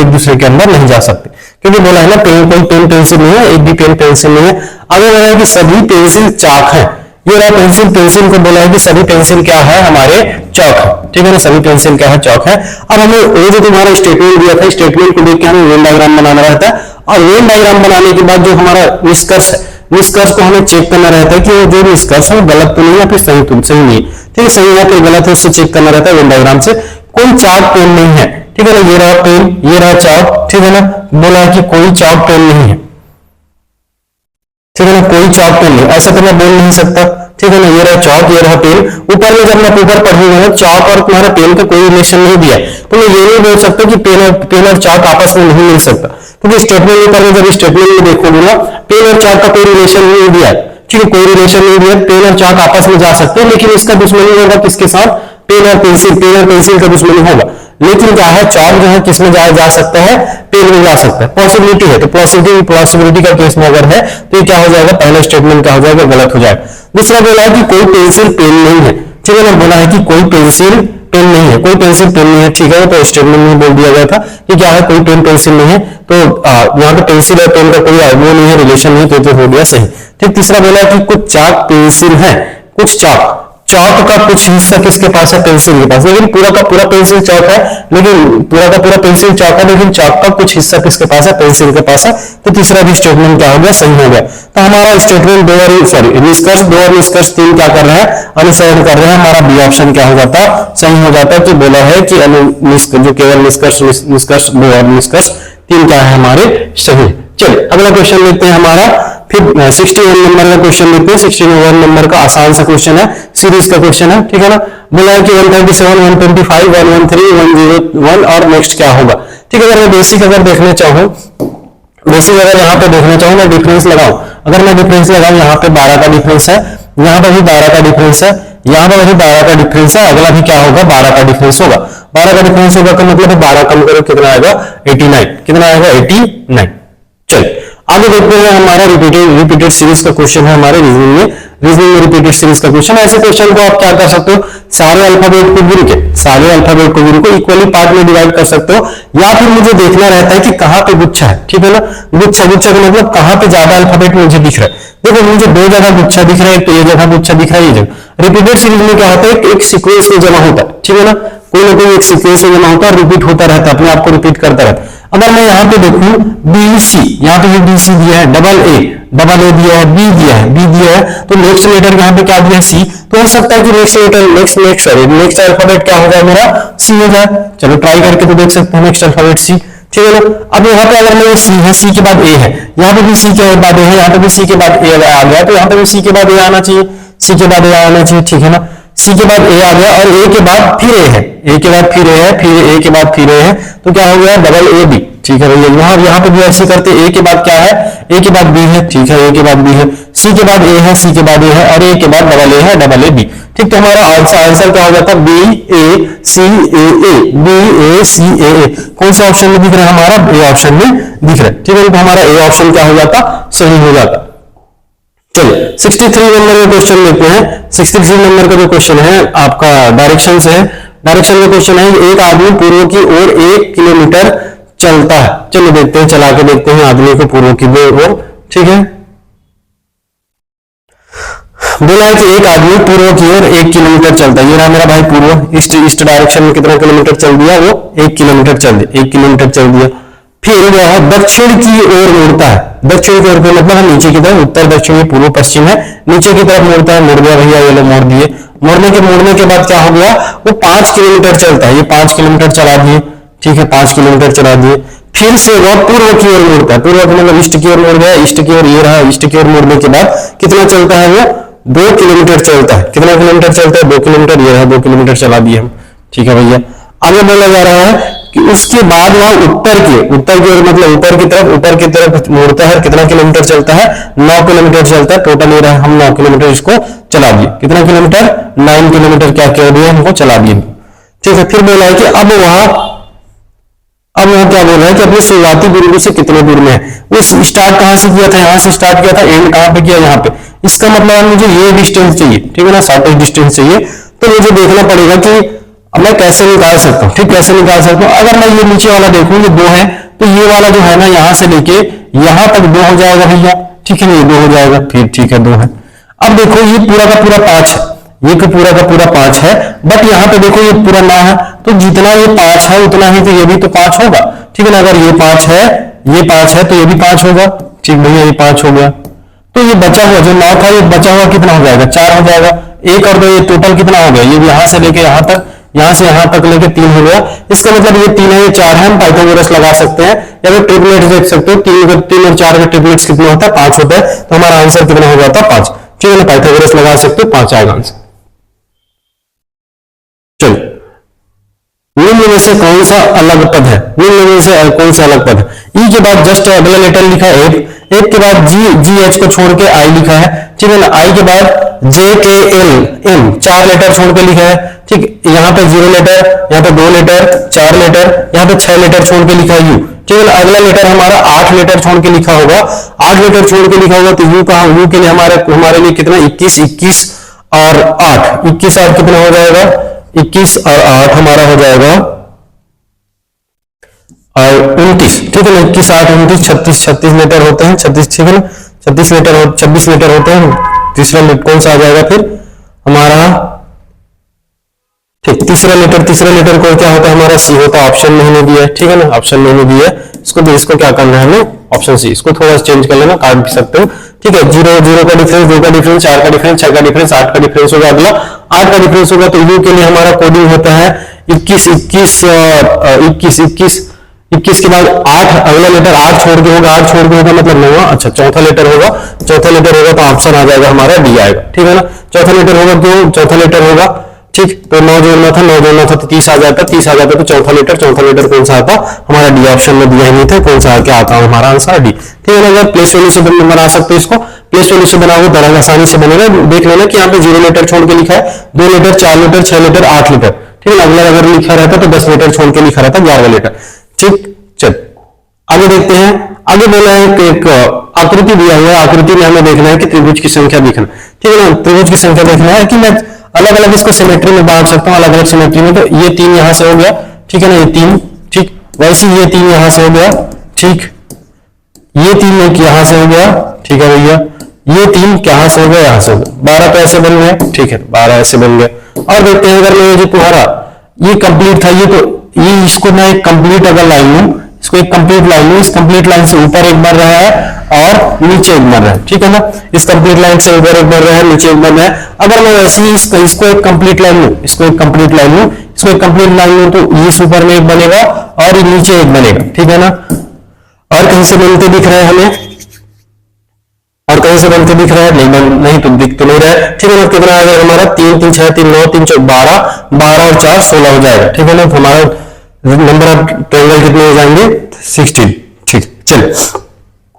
दूसरे के अंदर नहीं जा सकते, क्योंकि बोला है ना कोई पेन पेंसिल नहीं है, एक भी पेन पेंसिल नहीं है। अगर बोला है कि सभी पेंसिल चाक है, ये रहा पेंसिल को बोला है कि सभी पेंसिल क्या है हमारे चौक है। ठीक है ना, सभी पेंसिल क्या है चौक है। अब हमें वो जो तुम्हारा स्टेटमेंट दिया था, स्टेटमेंट को देख के हमें वेन डायग्राम बनाना रहता है, और वेन डायग्राम बनाने के बाद जो हमारा निष्कर्ष है, निष्कर्ष को हमें चेक करना रहता है कि वो जो निष्कर्ष है गलत तो नहीं है, फिर सही नहीं है। ठीक है, सही है फिर गलत है, उससे चेक करना रहता है वेन डायग्राम से। कोई चाक पेन नहीं है। ठीक है ना, ये रहा पेन, ये रहा चौक। ठीक है ना, बोला है कि कोई चौक पेन नहीं है। ठीक है ना, कोई चौक पेन नहीं, ऐसा तो मैं बोल नहीं सकता। ठीक है ना, ये रहा चौक, ये रहा पेन। ऊपर में जब मैं ऊपर पढ़ूंगा चौक और तुम्हारा पेन का कोई रिलेशन नहीं दिया, तो मैं ये नहीं बोल सकता कि पेन और चौक आपस में नहीं मिल सकता, क्योंकि स्टेटमेंट ऊपर में जब स्टेटमेंट में देखोगे ना पेन और चौक का कोई रिलेशन नहीं दिया। ठीक है, कोई रिलेशन नहीं दिया, पेन और चौक आपस में जा सकते हैं, लेकिन इसका दुश्मनी होगा किसके साथ, पेन और पेंसिल का दुश्मनी होगा। लेकिन क्या है, चौक जो है किसमें जा सकता है, पेन में जा सकता है, पॉसिबिलिटी है। तो पॉसिबिलिटी का केस में अगर है तो ये क्या हो जाएगा, पहला स्टेटमेंट क्या हो जाएगा, गलत हो जाएगा। दूसरा बोला है कि कोई पेंसिल पेन नहीं है। ठीक है ना, बोला है कि कोई पेंसिल पेन नहीं है, कोई पेंसिल पेन नहीं है। ठीक है, तो स्टेटमेंट में बोल दिया गया था कि क्या है, कोई पेन पेंसिल नहीं है, तो यहाँ पे पेंसिल और पेन का कोई वो नहीं है, रिलेशन नहीं, तो हो गया सही। ठीक, तीसरा बोला कि कुछ चाक पेंसिल है, कुछ चौक का कुछ हिस्सा किसके पास है, पेंसिल के पास, लेकिन पूरा का पूरा पेंसिल चौक है, लेकिन पूरा का पूरा पेंसिल चौक है, लेकिन चौक का कुछ हिस्सा किसके पास है, पेंसिल के पास है। तो तीसरा भी स्टेटमेंट क्या हो गया, सही हो गया। तो हमारा स्टेटमेंट निष्कर्ष 2 और निष्कर्ष 3 क्या कर रहा है, अनुसरण कर रहे हैं। हमारा बी ऑप्शन क्या हो जाता, सही हो जाता है। तो बोला है कि जो केवल निष्कर्ष 2 और निष्कर्ष 3 क्या है हमारे सही। चलिए अगला क्वेश्चन लेते हैं हमारा, फिर 61 नंबर का क्वेश्चन लेते हैं। 61 नंबर का आसान सा क्वेश्चन है, सीरीज का क्वेश्चन है। ठीक है ना, बोला है कि 137, 125, 113, 101 और नेक्स्ट क्या होगा। ठीक है, अगर मैं बेसिक अगर देखना चाहूँ, अगर यहाँ पे देखना चाहूँ मैं डिफरेंस लगाऊं, अगर मैं डिफरेंस लगाऊं, यहाँ पे 12 का डिफरेंस है, यहाँ पे भी 12 का डिफरेंस है, यहाँ पर भी 12 का डिफरेंस है, अगला भी क्या होगा, 12 का डिफरेंस होगा। 12 का डिफरेंस होगा का मतलब 12 कम करो कितना आएगा, 89। कितना आएगा, 89। चलिए आगे देखते हैं, हमारा रिपीटेड सीरीज का क्वेश्चन है हमारे रीजनिंग में रिपीटेड सीरीज का क्वेश्चन। ऐसे क्वेश्चन को आप क्या कर सकते हो, सारे अल्फाबेट को गिन के इक्वली पार्ट में डिवाइड कर सकते हो, या फिर मुझे देखना रहता है कि कहाँ पे गुच्छा है। ठीक है ना, गुच्छा का मतलब कहाँ पे ज्यादा अल्फाबेट मुझे दिख रहा है। देखो मुझे 2 जगह गुच्छा दिख रहा है, तो ये जगह गुच्छा दिख रहा है, ये जगह। रिपीटेड सीरीज में क्या होता है, एक सीक्वेंस में जमा होता है। ठीक है ना, कोई ना कोई एक सीक्वेंस में जमा होता है, रिपीट होता रहता है, अपने आप को रिपीट करता रहता है। अगर मैं यहाँ पे देखूं BC, यहाँ पे BC दिया है, डबल ए दिया है, B दिया है, तो नेक्स्ट लेटर यहाँ पे क्या दिया है, C। तो हो सकता है कि नेक्स्ट अल्फाबेट क्या होगा मेरा, C हो जाए। चलो ट्राई करके तो देख सकते हैं, नेक्स्ट अल्फाबेट C। ठीक है ना, अब यहाँ पे अगर मैं C है, C के बाद A है, यहाँ पे भी C के बाद A है, यहाँ पे भी C के बाद A आ गया, तो यहाँ पे भी C के बाद A आना चाहिए, C के बाद A आना चाहिए। ठीक है ना, C के बाद A आ गया और A के बाद फिर A है, A के बाद फिर A है, फिर A के बाद फिर A है, तो क्या हो गया, डबल AB। ठीक है भैया, यहाँ पे भी ऐसे करते, A के बाद क्या है, A के बाद B है। ठीक है, A के बाद B है, C के बाद A है, C के बाद A है, और A के बाद डबल A है, डबल AB। ठीक, तो हमारा आंसर क्या हो जाता है, BACAA। कौन सा ऑप्शन में दिख रहा है, हमारा A ऑप्शन में दिख रहा है। ठीक है, तो हमारा A ऑप्शन क्या हो जाता, सही हो जाता। चलिए 63 नंबर का क्वेश्चन लेते हैं। 63 नंबर का जो क्वेश्चन है आपका डायरेक्शन से है। डायरेक्शन का क्वेश्चन है, एक आदमी पूर्व की ओर 1 किलोमीटर चलता है। चलो देखते हैं, चला के देखते हैं आदमी को पूर्व की ओर। ठीक है, बोला है कि एक आदमी पूर्व की ओर 1 किलोमीटर चलता है। ये रहा मेरा भाई पूर्व, ईस्ट डायरेक्शन में कितना किलोमीटर चल दिया, वो 1 किलोमीटर चल दिया। फिर वह दक्षिण की ओर मुड़ता है। दक्षिण की ओर का मतलब है नीचे की तरफ, उत्तर दक्षिण पूर्व पश्चिम है, नीचे की तरफ मुड़ता है। मुड़ गया भैया, ये लोग मोड़ दिए। मुड़ने के बाद क्या हो गया, वो 5 किलोमीटर चलता है, ये 5 किलोमीटर चला दिए। ठीक है, 5 किलोमीटर चला दिए। फिर से वह पूर्व की ओर मुड़ता है, पूर्व मतलब ईस्ट की ओर मुड़ गया, ईस्ट की ओर, ये रहा ईस्ट की ओर मुड़ने के बाद कितना चलता है 2 किलोमीटर चलता है। कितना किलोमीटर चलता है? 2 किलोमीटर। ये है 2 किलोमीटर चला दिए हम। ठीक है भैया। आगे बोला जा रहा है कि उसके बाद वह उत्तर की ओर मतलब ऊपर की तरफ मुड़ता है। कितना किलोमीटर चलता है? 9 किलोमीटर चलता है। टोटल ये रहा, हम 9 किलोमीटर इसको चला दिए। कितना किलोमीटर? 9 किलोमीटर क्या कह दिया हमको? चला दिए। ठीक है। फिर बोला है कि अब वह क्या बोल रहा है कि अपने शुरुआती बिंदु से कितने दूर में है। वो स्टार्ट कहां से किया था? यहां से स्टार्ट किया था। एंड कहां पे किया? यहाँ पे। इसका मतलब मुझे ये डिस्टेंस चाहिए। ठीक है ना, शॉर्टेस्ट डिस्टेंस चाहिए। तो मुझे देखना पड़ेगा कि अब मैं कैसे निकाल सकता हूँ। ठीक, कैसे निकाल सकता हूँ? अगर मैं ये नीचे वाला देखूं, ये 2 है, तो ये वाला जो है ना, यहां से लेके यहां तक 2 हो जाएगा भैया। ठीक है ना, ये 2 हो जाएगा। फिर ठीक है, 2 है। अब देखो ये पूरा का पूरा 5 है, ये तो पूरा का पूरा 5 है, बट यहाँ पे देखो ये पूरा 9 है, तो जितना ये 5 है उतना ही तो ये भी तो 5 होगा। ठीक है ना, अगर ये 5 है, ये 5 है, तो ये भी 5 होगा। ठीक भैया, ये 5 हो गया। तो ये बचा हुआ जो 9 था, ये बचा हुआ कितना हो जाएगा? 4 हो जाएगा। 1 और 2 ये टोटल कितना हो गया? ये यहां से लेके यहां तक, यहां से यहां तक लेके 3 हो गया। इसका मतलब ये 3 है, ये 4 है। हम पाइथागोरस लगा सकते हैं या फिर ट्रिपलेट्स देख सकते हो। 3 और 4 के ट्रिपलेट्स कितना होता है? 5 होता है। तो हमारा आंसर कितना हो जाता है? 5। ठीक है ना, पाइथागोरस लगा सकते हो, 5 आएगा आंसर। चलो, निम्न में से कौन सा अलग पद है? निम्न में से कौन सा अलग पद है? ई के बाद जस्ट अगला लेटर लिखा है एक के बाद जी एच को छोड़ के आई लिखा है। ठीक है ना, आई के बाद जे के एल एम 4 लेटर छोड़ के लिखा है। ठीक, यहाँ पे 0 लेटर, यहाँ पे 2 लेटर, 4 लेटर, यहाँ पे 6 लेटर छोड़ के लिखा है यू। ठीक है ना, अगला लेटर हमारा 8 लेटर छोड़ के लिखा होगा। 8 लेटर छोड़ के लिखा होगा, तो यू कहा? यू के लिए हमारे लिए कितना? 21 और 8, 21 8 कितना हो जाएगा? 21 और 8 हमारा हो जाएगा और 29। ठीक है ना, 21 8 29 36 लेटर होते हैं। 36, ठीक है ना, 26 लेटर होते हैं। तीसरा कौन सा आ जाएगा फिर हमारा? ठीक, तीसरा लेटर को क्या होता है हमारा? सी होता है। ऑप्शन नहीं दिया है। ठीक है ना, ऑप्शन नहीं दिया है। इसको क्या करना है हमें? Option C. इसको थोड़ा चेंज कर लेना, काट भी सकते हो। ठीक है, 0 का डिफरेंस, 2 का डिफरेंस, 4 का डिफरेंस, 6 का डिफरेंस, 8 का डिफरेंस होगा। अगला 8 का डिफरेंस होगा, तो यू के लिए हमारा कोडिंग होता है 21 21 के बाद 8, अगला लेटर 8 छोड़ के होगा। 8 छोड़ के होगा मतलब 9। अच्छा, चौथा लेटर होगा तो ऑप्शन आ जाएगा हमारा डी आएगा। ठीक है ना, चौथा लेटर होगा, क्यों चौथा लेटर होगा? ठीक, तो 9 जोड़ना था तो 30 आ जाता तो चौथा लेटर कौन सा आता? हमारा डी। ऑप्शन में दिया ही नहीं था, कौन सा क्या आता है हमारा आंसर? डी। ठीक है ना, अगर प्लेस वैल्यू से बना सकते हो इसको, प्लेस वैल्यू से बनाओगे बड़ा आसानी से बनेगा। देख लेना कि यहाँ पे 0 लेटर छोड़ के लिखा है, 2 लेटर, 4 लेटर, 6 लेटर, 8 लेटर। ठीक है ना, अगला अगर लिखा रहता तो 10 लेटर छोड़ के लिखा रहता, 11 लेटर। ठीक, चल आगे देखते हैं। आगे बोला है कि एक आकृति दिया हुआ है, आकृति में हमें देखना है कि त्रिभुज की संख्या देखना। ठीक है ना, त्रिभुज की संख्या देखना है कि मैं अलग अलग इसको सिमेट्री में बांट सकता हूँ, अलग अलग सिमेट्री में। तो ये 3 यहां से हो गया। ठीक है ना, ये 3। ठीक, वैसे ये 3 यहां से हो गया। ठीक, ये 3 एक यहां से हो गया। ठीक है भैया, ये 3 कहां से हो गया? यहां से हो गया। 12 तो ऐसे बन गए। ठीक है, 12 ऐसे बन गए। और देखते हैं, अगर मैं जो तुम्हारा ये कंप्लीट था, ये तो ये इसको मैं एक कंप्लीट अगर लाइन लूं, इसको एक कंप्लीट लाइन लूं, इस कंप्लीट लाइन से ऊपर एक बार रहा है और नीचे एक बार रहा है। ठीक है ना, इस कंप्लीट लाइन से ऊपर एक बार रहा है, नीचे एक बार रहा है। अगर मैं वैसे ही इसको एक कंप्लीट लाइन लूं, इसको एक कंप्लीट लाइन लूं, तो ये ऊपर में एक बनेगा और ये नीचे एक बनेगा। ठीक है ना, और कहीं से बनते दिख रहा है हमें? और कहीं से बनते दिख रहा है? नहीं तो दिख तो नहीं रहा है। ठीक है ना, कितना आ जाएगा हमारा? 3 3 6 3 9 3 4 12 12 और 4 16 हो जाएगा। ठीक है ना, तो हमारा नंबर ऑफ ट्रायंगल कितने हो जाएंगे? 16। ठीक, चलिए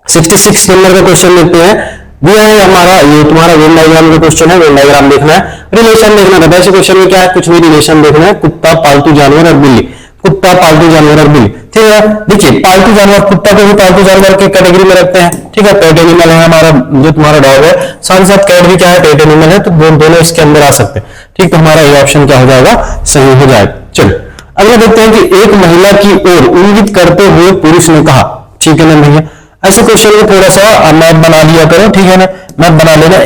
66 नंबर का क्वेश्चन देखते हैं। दिया है हमारा, ये तुम्हारा वेन डायग्राम का क्वेश्चन है। वेन डायग्राम देखना है, रिलेशन देखना था। वैसे क्वेश्चन में क्या है? कुछ भी रिलेशन देखना है। कुत्ता, पालतू जानवर और बिल्ली। कुत्ता, पालतू जानवर और बिल्ली। ठीक है, देखिए पालतू जानवर, कुत्ता को भी पालतू जानवर के कैटेगरी में रखते हैं। ठीक है, पेट एनिमल है हमारा, जो तुम्हारा डॉग है। साथ ही साथ कैट भी क्या है? पेट एनिमल है, तो दोनों इसके अंदर आ सकते हैं। ठीक, तो हमारा ये ऑप्शन क्या हो जाएगा? सही हो जाएगा। चलो अगला देखते हैं कि एक महिला की ओर इंगित करते हुए पुरुष ने कहा। ठीक है ना भैया, ऐसे क्वेश्चन में थोड़ा सा मैप बना लिया करो। ठीक है ना, मैप बना लेना।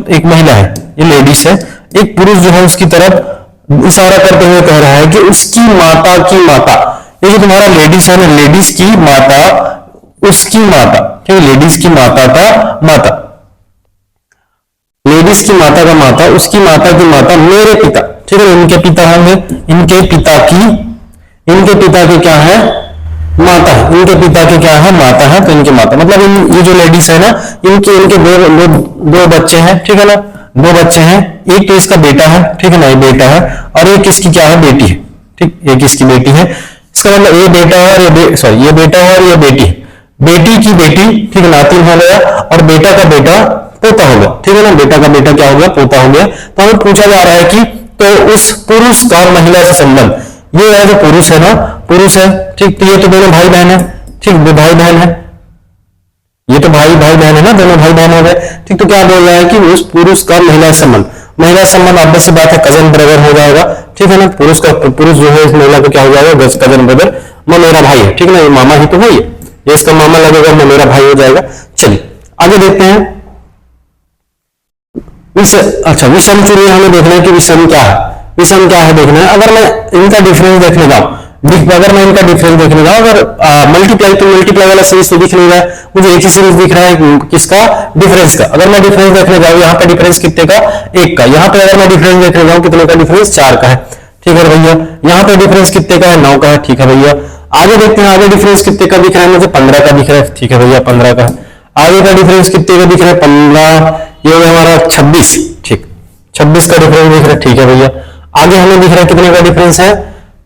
एक महिला है, ये लेडीज है, एक पुरुष जो है उसकी तरफ इशारा करते हुए कह रहा है कि उसकी माता की माता, ये जो तुम्हारा लेडीज है ना, लेडीज की माता, उसकी माता। ठीक है, लेडीज की माता का माता, लेडीज की माता का माता, उसकी माता की माता, मेरे पिता। ठीक है, इनके पिता होंगे, इनके पिता की क्या है? माता है। इनके पिता की क्या है? माता है। तो इनकी माता मतलब ये जो लेडीज है ना, इनके दो बच्चे हैं। ठीक है ना, दो बच्चे हैं, एक तो इसका बेटा है, ठीक है ना, ये बेटा है, और एक इसकी क्या है, बेटी है, ठीक, एक इसकी बेटी है। इसका मतलब ये बेटा है और ये बेटा है और ये बेटी है, बेटी की बेटी, ठीक है, नातिन हो गया, और बेटा का बेटा पोता हो गया, ठीक है ना, बेटा का बेटा क्या हो गया, पोता हो गया। तो हमें पूछा जा रहा है कि तो उस पुरुष और महिला से संबंध, ये है जो पुरुष है ना, पुरुष है, ठीक, तो ये तो दोनों भाई बहन है, ठीक, दो भाई बहन है, ये तो भाई बहन है ना, दोनों भाई बहन हो गए, ठीक। तो क्या बोल रहा है कि उस पुरुष का महिला संबंध, महिला संबंध ऑब्वियस सी बात है कजन ब्रदर हो जाएगा, ठीक है ना, पुरुष जो है इस महिला को क्या हो जाएगा, कजन ब्रदर, मेरा भाई है, ठीक है ना, ये मामा ही तो है, ये इसका मामा लगेगा, मेरा भाई हो जाएगा। चलिए आगे देखते हैं। अच्छा, विषम चुनिए, हमें देखना है कि विषम क्या है, विषम क्या है देखना है। अगर मैं इनका डिफरेंस देखने जाऊं, अगर मैं इनका डिफरेंस देखने जाऊं, अगर मल्टीप्लाई, तो मल्टीप्लाई वाला सीरीज तो दिख नहीं रहा है मुझे, एक ही सीरीज दिख रहा है किसका, डिफरेंस का। अगर मैं डिफरेंस देखने जाऊं, यहाँ पे डिफरेंस कितने का, एक का, यहाँ पे अगर मैं डिफरेंस देखने जाऊं कितने का डिफरेंस, 4 का है, ठीक है भैया। यहाँ पे डिफरेंस कितने का है, 9 का है, ठीक है भैया। आगे देखते हैं, आगे डिफरेंस कितने का दिख रहा है मुझे, 15 का दिख रहा है, ठीक है भैया, 15 का। आगे का डिफरेंस कितने का दिख रहा है, 15, ये हमारा 26, ठीक, 26 का डिफरेंस दिख रहा है, ठीक है भैया। आगे हमें दिख रहा है कितने का डिफरेंस है,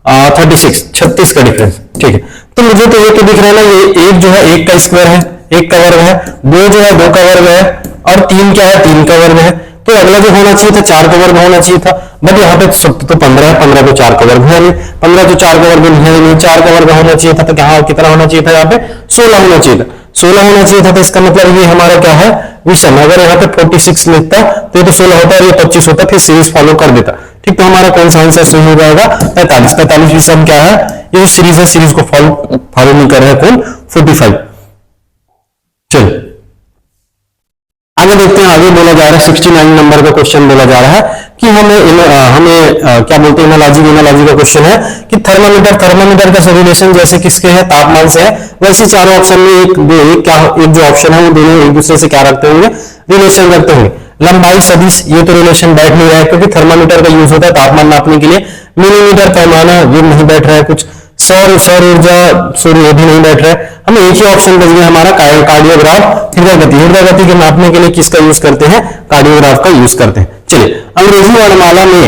36 का डिफरेंस, ठीक है। तो मुझे तो ये तो दिख रहा है ना, ये एक जो है 1 का स्क्वायर है, 1 का वर्ग है, 2 जो है 2 का वर्ग है, और 3 क्या है, 3 का वर्ग है। तो अगला जो होना चाहिए था 4 का वर्ग होना चाहिए था, बट यहाँ पे तो 15 है, 15 तो 4 का वर्ग है नहीं, 15 तो 4 का वर्ग नहीं, 4 का वर्ग होना चाहिए था, तो यहाँ कितना होना चाहिए था, यहाँ पे 16 होना चाहिए था, 16 होना चाहिए था। तो इसका मतलब ये हमारा क्या है, विषम। अगर यहाँ पे 46 लिखता तो ये तो 16 होता है, ये 25 होता, फिर सीरीज फॉलो कर देता, ठीक। तो हमारा कौन सा आंसर सही हो जाएगा, 45 विषम क्या है, ये सीरीज है, सीरीज को फॉलो नहीं कर रहा है कौन, 45। चलो आगे देखते हैं, आगे बोला जा रहा है 69 नंबर का क्वेश्चन बोला जा रहा है कि हमें क्या बोलते हैं, एनालॉजी का क्वेश्चन है कि थर्मामीटर का रिलेशन जैसे किसके है, तापमान से है, वैसे चारों ऑप्शन में एक जो ऑप्शन है वो दोनों एक दूसरे से क्या रखते होंगे, रिलेशन रखते होंगे। लंबाई सदिश, ये तो रिलेशन बैठ नहीं रहा है क्योंकि थर्मामीटर का यूज होता है तापमान नापने के लिए। मिलीमीटर पैमाना, ये नहीं बैठ रहा है। कुछ सौर ऊर्जा, सूर्य, ये भी नहीं बैठ रहा है। हमें एक ही ऑप्शन बच गया हमारा, कार्डियोग्राफ, हृदय गति के नापने के लिए किसका यूज करते हैं, कार्डियोग्राफ का यूज करते हैं। चलिए अंग्रेजी वर्णमाला में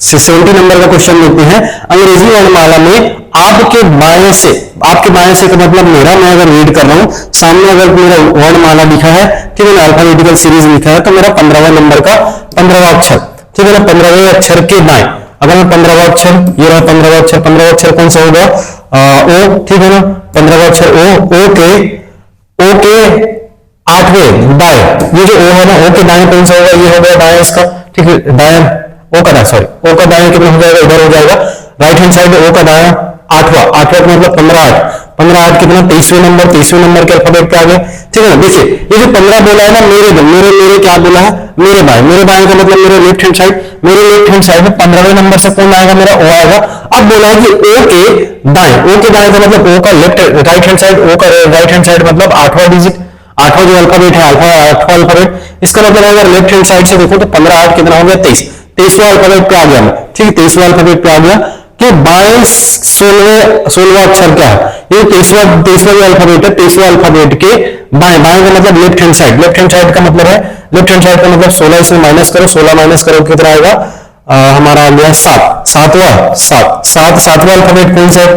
70 नंबर का क्वेश्चन लेते हैं। अंग्रेजी वर्णमाला में आपके बाएं से का मतलब मेरा, मैं अगर रीड कर रहा हूं, सामने अगर मेरा वर्णमाला लिखा है, ठीक है ना, अल्फाबेटिकल सीरीज लिखा है, तो मेरा 15वां नंबर का 15वां अक्षर, ठीक है ना, 15वें अक्षर के दाएं, अगर मैं 15वां अक्षर, ये रहा 15वां अक्षर कौन सा होगा, ओ, ठीक है ना, 15वां अक्षर ओ के 8वें दाएं, ये जो ओ है ना, ओ के दाएं कौन सा होगा, ये हो गया दाएं इसका, ठीक है, दाएं ओ का दाएं, सॉरी ओ का दाएं कितना हो जाएगा, इधर हो जाएगा, राइट हैंड साइड ओ का दाएं 8वां का मतलब 15 कितना, 23वें नंबर के अल्फाबेट पे आ गए, ठीक है ना। देखिए ये जो 15 बोला है ना, मेरे क्या बोला है, मेरे बाएं का मतलब मेरे लेफ्ट हैंड साइड में 15वें नंबर से कौन आएगा, मेरा ओ आएगा। अब बोला है कि ओ के दाएं का मतलब ओ का राइट हैंड साइड मतलब 8वां डिजिट, 8वां जो अल्फाबेट है, 8वां अल्फाबेट, इसका मतलब अगर लेफ्ट हैंड साइड से देखो तो 15 8 कितना हो गया, 23वां अल्फाबेट पे आ गया मैं, ठीक है, 23वां अल्फाबेट पे आ गया कि बाएं 16वां अक्षर क्या है, ये 23वां अल्फाबेट है, 23वां अल्फाबेट के बाएं का मतलब लेफ्ट हैंड साइड का मतलब है, लेफ्ट हैंड साइड का मतलब 16, इसमें माइनस करो, 16 माइनस करो कितना आएगा, हमारा आ गया 7वां अल्फाबेट कौन सा है,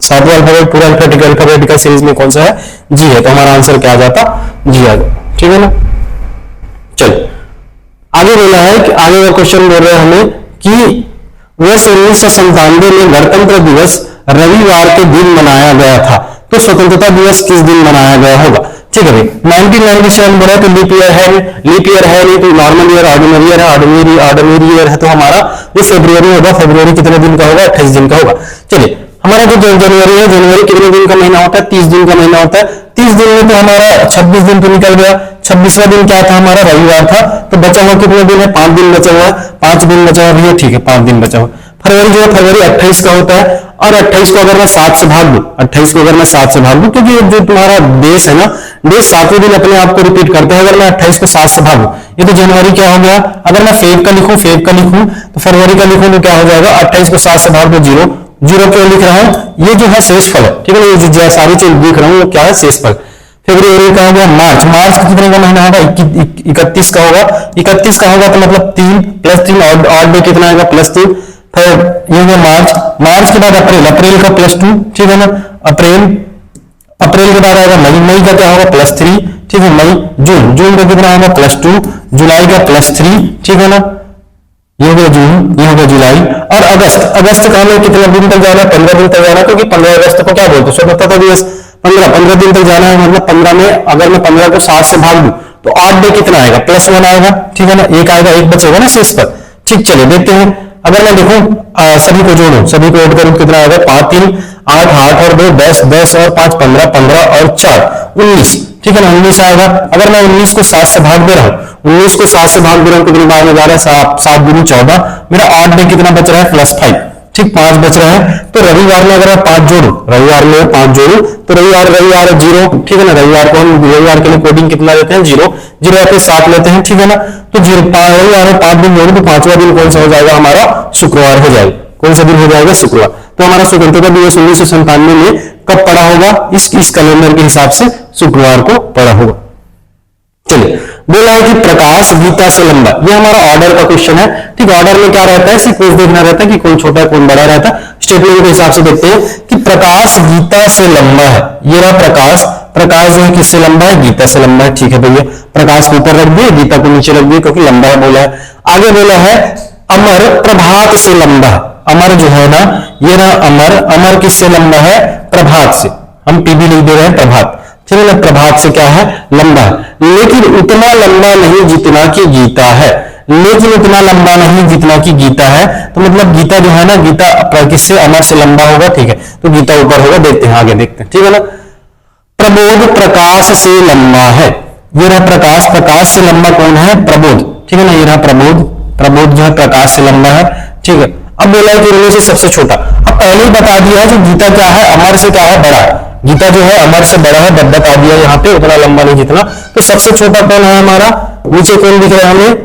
7वां अल्फाबेट पूरा अल्फाबेट का सीरीज में कौन सा है, जी है, तो हमारा आंसर क्या आ जाता, जी आ गया, ठीक है ना। चलो आगे बोला है कि आगे का क्वेश्चन बोल रहे हैं हमें कि वर्ष 1997 में गणतंत्र दिवस रविवार के दिन मनाया गया था, तो स्वतंत्रता दिवस किस दिन मनाया गया होगा, ठीक है भाई। 1997 बोला तो लीप ईयर है नहीं, तो नॉर्मल ईयर, ऑर्डिनरी ईयर है, तो हमारा ये फरवरी होगा, फरवरी कितने दिन का होगा, 28 दिन का होगा। चलिए हमारा जो जनवरी कितने दिन का महीना होता है, 30 दिन का महीना होता है। 30 दिन में तो हमारा 26 दिन तो निकल गया, 26वां दिन क्या था, हमारा रविवार था, तो बचा हुआ कितने दिन है, 5 दिन बचा हुआ, 5 दिन बचा हुआ भैया, ठीक है, 5 दिन बचा हुआ। फरवरी जो है, फरवरी 28 का होता है, और 28 को अगर मैं 7 से भाग दूं, क्योंकि जो तुम्हारा देश है ना, देश 7वें दिन अपने आप को रिपीट करता है, अगर मैं 28 को 7 से भागूं, ये तो जनवरी क्या हो गया, अगर मैं फेब का लिखूं तो फरवरी का लिखूं तो क्या हो जाएगा, 28 को 7 से भाग दो, 0 क्यों लिख रहा हूं, ये जो है शेषफल है, ठीक है ना, ये जो सारी चीज लिख रहा हूं वो क्या है, शेषफल। फरवरी का हो गया, मार्च, मार्च कितने का महीना होगा, 31 का होगा, 31 का होगा तो मतलब 3 + 3 ऑड डे कितना आएगा, +3। फिर ये हो गया मार्च, मार्च के बाद अप्रैल, अप्रैल का +2, ठीक है ना, अप्रैल, अप्रैल के बाद आएगा मई, मई का क्या होगा, +3, ठीक है, मई, जून, जून का कितना होगा, +2, जुलाई का +3, ठीक है ना, ये हो गया जून, ये हो गया जुलाई। और अगस्त, अगस्त का हमें कितने दिन तक जाना है, 15 दिन तक जाना है, क्योंकि 15 अगस्त को क्या बोलते हैं, स्वतंत्रता दिवस। 15 दिन तक जाना है, मतलब 15 में अगर मैं 15 को 7 से भाग दूं तो ऑड डे कितना आएगा, +1 आएगा, ठीक है ना, एक आएगा, एक बचेगा ना शेष पर। ठीक, चलिए देखते हैं। अगर मैं देखूं सभी को जोड़ूं, सभी को ऐड करूं, कितना आएगा, 5 3 8 8 और 2 10 10 और 5 15 15 और 4 19, ठीक है ना, 19 आएगा। अगर मैं 19 को 7 से भाग दे रहा हूं, 19 को 7 से भाग दे रहा हूं, कितनी बार में जा रहा है, 7 दूनी 14, मेरा ऑड डे कितना बच रहा है, +5, ठीक, 5 बच रहा है। तो रविवार में अगर मैं 5 जोड़ू, रविवार में 5 जोड़ू तो रविवार 0, ठीक है ना, रविवार को हम रविवार के लिए कोडिंग कितना लेते हैं, 0 0 या फिर 7 लेते हैं, ठीक है ना। तो रविवार में 5 दिन जोड़ू तो 5वां दिन कौन सा हो जाएगा, हमारा शुक्रवार हो जाएगा। कौन सा दिन हो जाएगा, शुक्रवार। तो हमारा स्वतंत्रता दिवस 1997 में कब पड़ा होगा, इस कैलेंडर के हिसाब से शुक्रवार को पड़ा होगा। चलिए, बोला है कि प्रकाश गीता से लंबा, ये हमारा ऑर्डर का क्वेश्चन है। ठीक, ऑर्डर में क्या रहता है, सीक्वेंस देखना रहता है कि कौन छोटा है कौन बड़ा रहता है। स्टेटमेंट के हिसाब से देखते हैं कि प्रकाश गीता से लंबा है, ये रहा प्रकाश, प्रकाश जो है किससे लंबा है, गीता से लंबा है। ठीक है भैया, प्रकाश को ऊपर रख दिए, गीता को नीचे रख दिए क्योंकि लंबा है बोला है। आगे बोला है अमर प्रभात से लंबा है, अमर जो है ना, ये रहा अमर, अमर किससे लंबा है, प्रभात से। हम पीबी लिख दे रहे हैं प्रभात, चलो ना, प्रभात से क्या है, लंबा है, लेकिन उतना लंबा नहीं जितना कि गीता है, लेकिन उतना लंबा नहीं जितना कि गीता है। तो मतलब गीता जो है ना, गीता किससे, अमर से लंबा होगा। ठीक है, तो गीता ऊपर होगा, देखते हैं आगे देखते हैं, ठीक है ना। प्रबोध प्रकाश से लंबा है, ये रहा प्रकाश, प्रकाश से लंबा कौन है, प्रबोध, ठीक है ना, ये रहा प्रबोध, प्रबोध जो है प्रकाश से लंबा है। ठीक है, अब बोला है कि इनमें से सबसे छोटा, अब पहले ही बता दिया है कि गीता क्या है, अमर से क्या है, बड़ा है। गीता जो है अमर से बड़ा है, बता दिया यहाँ पे, उतना लंबा नहीं जितना। तो सबसे छोटा कौन है हमारा, नीचे कौन दिख रहा है हमें,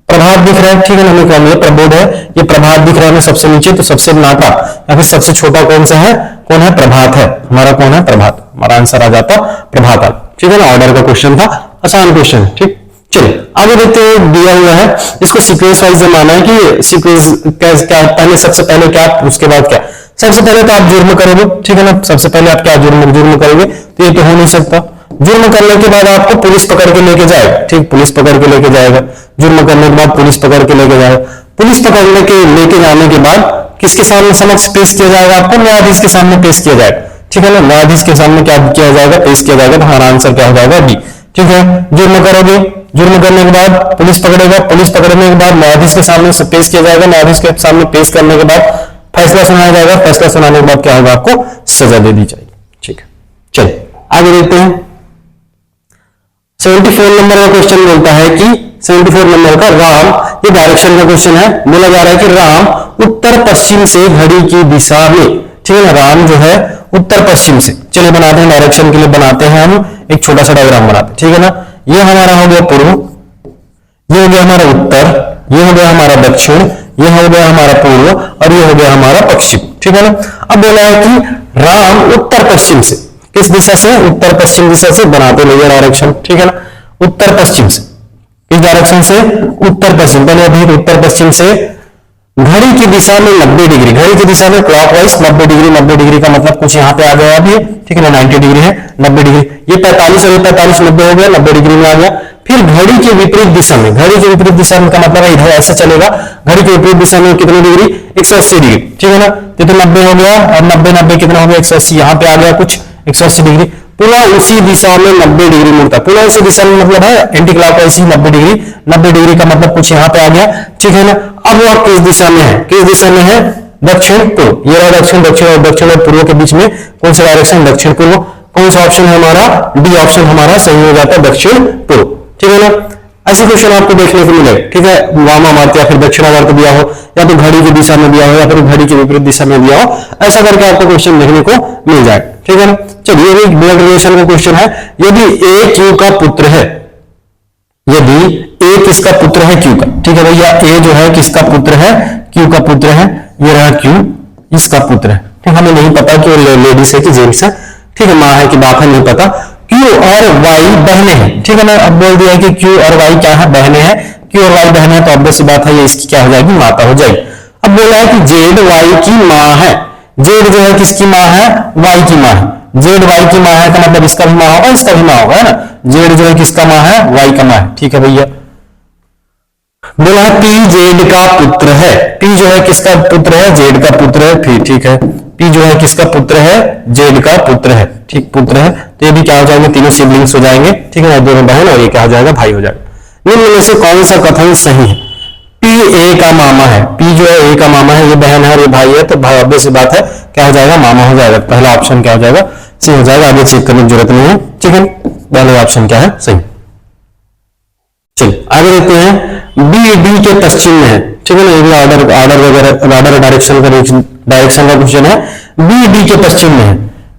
प्रभात दिख रहा है। ठीक है ना, हमें कौन है, प्रबोध है, ये प्रभात दिख रहा है हमें सबसे नीचे, तो सबसे नाटा या फिर सबसे छोटा कौन सा है, कौन है, प्रभात है हमारा, कौन है, प्रभात। हमारा आंसर आ जाता प्रभात। ठीक है ना, ऑर्डर का क्वेश्चन था, आसान क्वेश्चन है। ठीक, चलिए आगे देखते हैं, दिया हुआ है इसको सीक्वेंस वाइज जमाना है कि सीक्वेंस क्या, पहले सबसे पहले क्या, उसके बाद क्या। सबसे पहले तो आप जुर्म करोगे, ठीक है ना, सबसे पहले आप क्या जुर्म करोगे, तो ये तो हो नहीं सकता। जुर्म करने के बाद आपको पुलिस पकड़ के लेके जाएगा, ठीक, पुलिस पकड़ के लेके जाएगा, जुर्म करने के बाद पुलिस पकड़ के लेके जाएगा। पुलिस पकड़ने के लेके जाने के बाद किसके सामने समक्ष पेश किया जाएगा, आपको न्यायाधीश के सामने पेश किया जाएगा। ठीक है ना, न्यायाधीश के सामने क्या किया जाएगा, पेश किया जाएगा। तो हमारा आंसर क्या हो जाएगा, बी। ठीक है, जुर्म करोगे, जुर्म करने के बाद पुलिस पकड़ेगा, पुलिस पकड़ने के बाद न्यायाधीश के सामने पेश किया जाएगा, न्यायाधीश के सामने पेश करने के बाद फैसला सुनाया जाएगा, फैसला सुनाने के बाद क्या होगा, आपको सजा दे दी जाएगी। ठीक है, चलिए आगे देखते हैं। 74 नंबर का क्वेश्चन बोलता है कि 74 नंबर का राम, ये डायरेक्शन का क्वेश्चन है। बोला जा रहा है कि राम उत्तर पश्चिम से घड़ी की दिशा में, ठीक है ना, राम जो है उत्तर पश्चिम से। चलिए बनाते हैं, डायरेक्शन के लिए बनाते हैं हम एक छोटा सा डायग्राम बनाते हैं। ठीक है ना, ये हमारा हो गया पूर्व, ये हो गया हमारा उत्तर, ये हो गया हमारा दक्षिण, ये हो गया हमारा पूर्व और ये हो गया हमारा पश्चिम। ठीक है ना, अब बोला है कि राम उत्तर पश्चिम से, किस दिशा से, उत्तर पश्चिम दिशा से बनाते रहिए डायरेक्शन। ठीक है ना, उत्तर पश्चिम से, किस डायरेक्शन से, उत्तर पश्चिम। पहले अभी उत्तर पश्चिम से घड़ी की दिशा में 90 डिग्री, घड़ी की दिशा में क्लॉकवाइज 90 डिग्री, 90 डिग्री का मतलब कुछ यहाँ पे आ गया अभी, ठीक है ना, 90 डिग्री है, 90 डिग्री, ये 45 और 45 90 हो गया, 90 डिग्री में आ गया। फिर घड़ी के विपरीत दिशा में, घड़ी के विपरीत दिशा में का मतलब है इधर ऐसा चलेगा, घड़ी के विपरीत दिशा में कितनी डिग्री, 180 डिग्री। ठीक है ना, तो 90 हो गया और 90 90 कितना हो गया, 180, यहाँ पे आ गया कुछ 180 डिग्री। पुनः उसी दिशा में 90 डिग्री मुड़ता, पुनः उसी दिशा में मतलब है एंटी क्लॉकवाइज 90 डिग्री, 90 डिग्री का मतलब कुछ यहाँ पे आ गया। ठीक है ना, अब वह किस दिशा में है, किस दिशा में है, दक्षिण पूर्व। ये रहा दक्षिण, दक्षिण और पूर्व के बीच में कौन सा डायरेक्शन, दक्षिण पूर्व। कौन सा ऑप्शन है हमारा, डी ऑप्शन हमारा सही हो जाता है, दक्षिण पूर्व। ठीक है ना, ऐसे क्वेश्चन आपको देखने को मिलेगा। ठीक है, वामावर्त या फिर दक्षिणावर्त दिया हो, या तो घड़ी की दिशा में दिया हो, या फिर घड़ी के विपरीत दिशा में दिया हो, ऐसा करके आपको क्वेश्चन देखने को मिल जाएगा। ठीक है ना, चलिए ये ब्लड रिलेशन का क्वेश्चन है। यदि ए क्यू का पुत्र है, यदि ए किसका पुत्र है, क्यू का। ठीक है भैया, ए जो है किसका पुत्र है, क्यू का पुत्र है, ये रहा क्यू इसका पुत्र है। ठीक, हमें नहीं पता कि वो लेडीज है कि जेंट्स है, ठीक है, माँ है कि बाप है नहीं पता। क्यू Q और Y बहने हैं, ठीक है ना। अब बोल दिया कि Q और Y क्या है, बहने हैं। Q और Y बहने हैं तो ऑब्वियस सी बात है ये इसकी क्या हो जाएगी, माता हो जाएगी। अब बोला है कि Z Y की माँ है। Z जो है किसकी माँ है, Y की माँ है। Z Y की माँ है का मतलब इसका भी माँ होगा, इसका भी माँ होगा, है ना। Z जो है किसका माँ है, Y का माँ है, ठीक है भैया। बोला है P Z का पुत्र है। P जो है किसका पुत्र है, Z का पुत्र है, फिर ठीक है। P जो है किसका पुत्र है, Z का पुत्र है, ठीक, पुत्र है। तो ये भी क्या हो जाएंगे, तीनों सिबलिंग्स हो जाएंगे, ठीक है, दोनों बहन, और ये क्या हो जाएगा, भाई हो जाएगा। निम्न में से कौन सा कथन सही है। P A का मामा है। P जो है A का मामा है, ये बहन है और ये भाई है, तो भाई ऑब्वियस सी बात है क्या हो जाएगा, मामा हो जाएगा। पहला ऑप्शन क्या हो जाएगा, सही हो जाएगा, आगे चेक करने की जरूरत नहीं है, ठीक है। पहला ऑप्शन क्या है, सही। चलिए आगे देखते हैं, बी डी के पश्चिम में है, ठीक है ना। ये भी ऑर्डर वगैरह, ऑर्डर डायरेक्शन का क्वेश्चन है। बी डी के पश्चिम में है,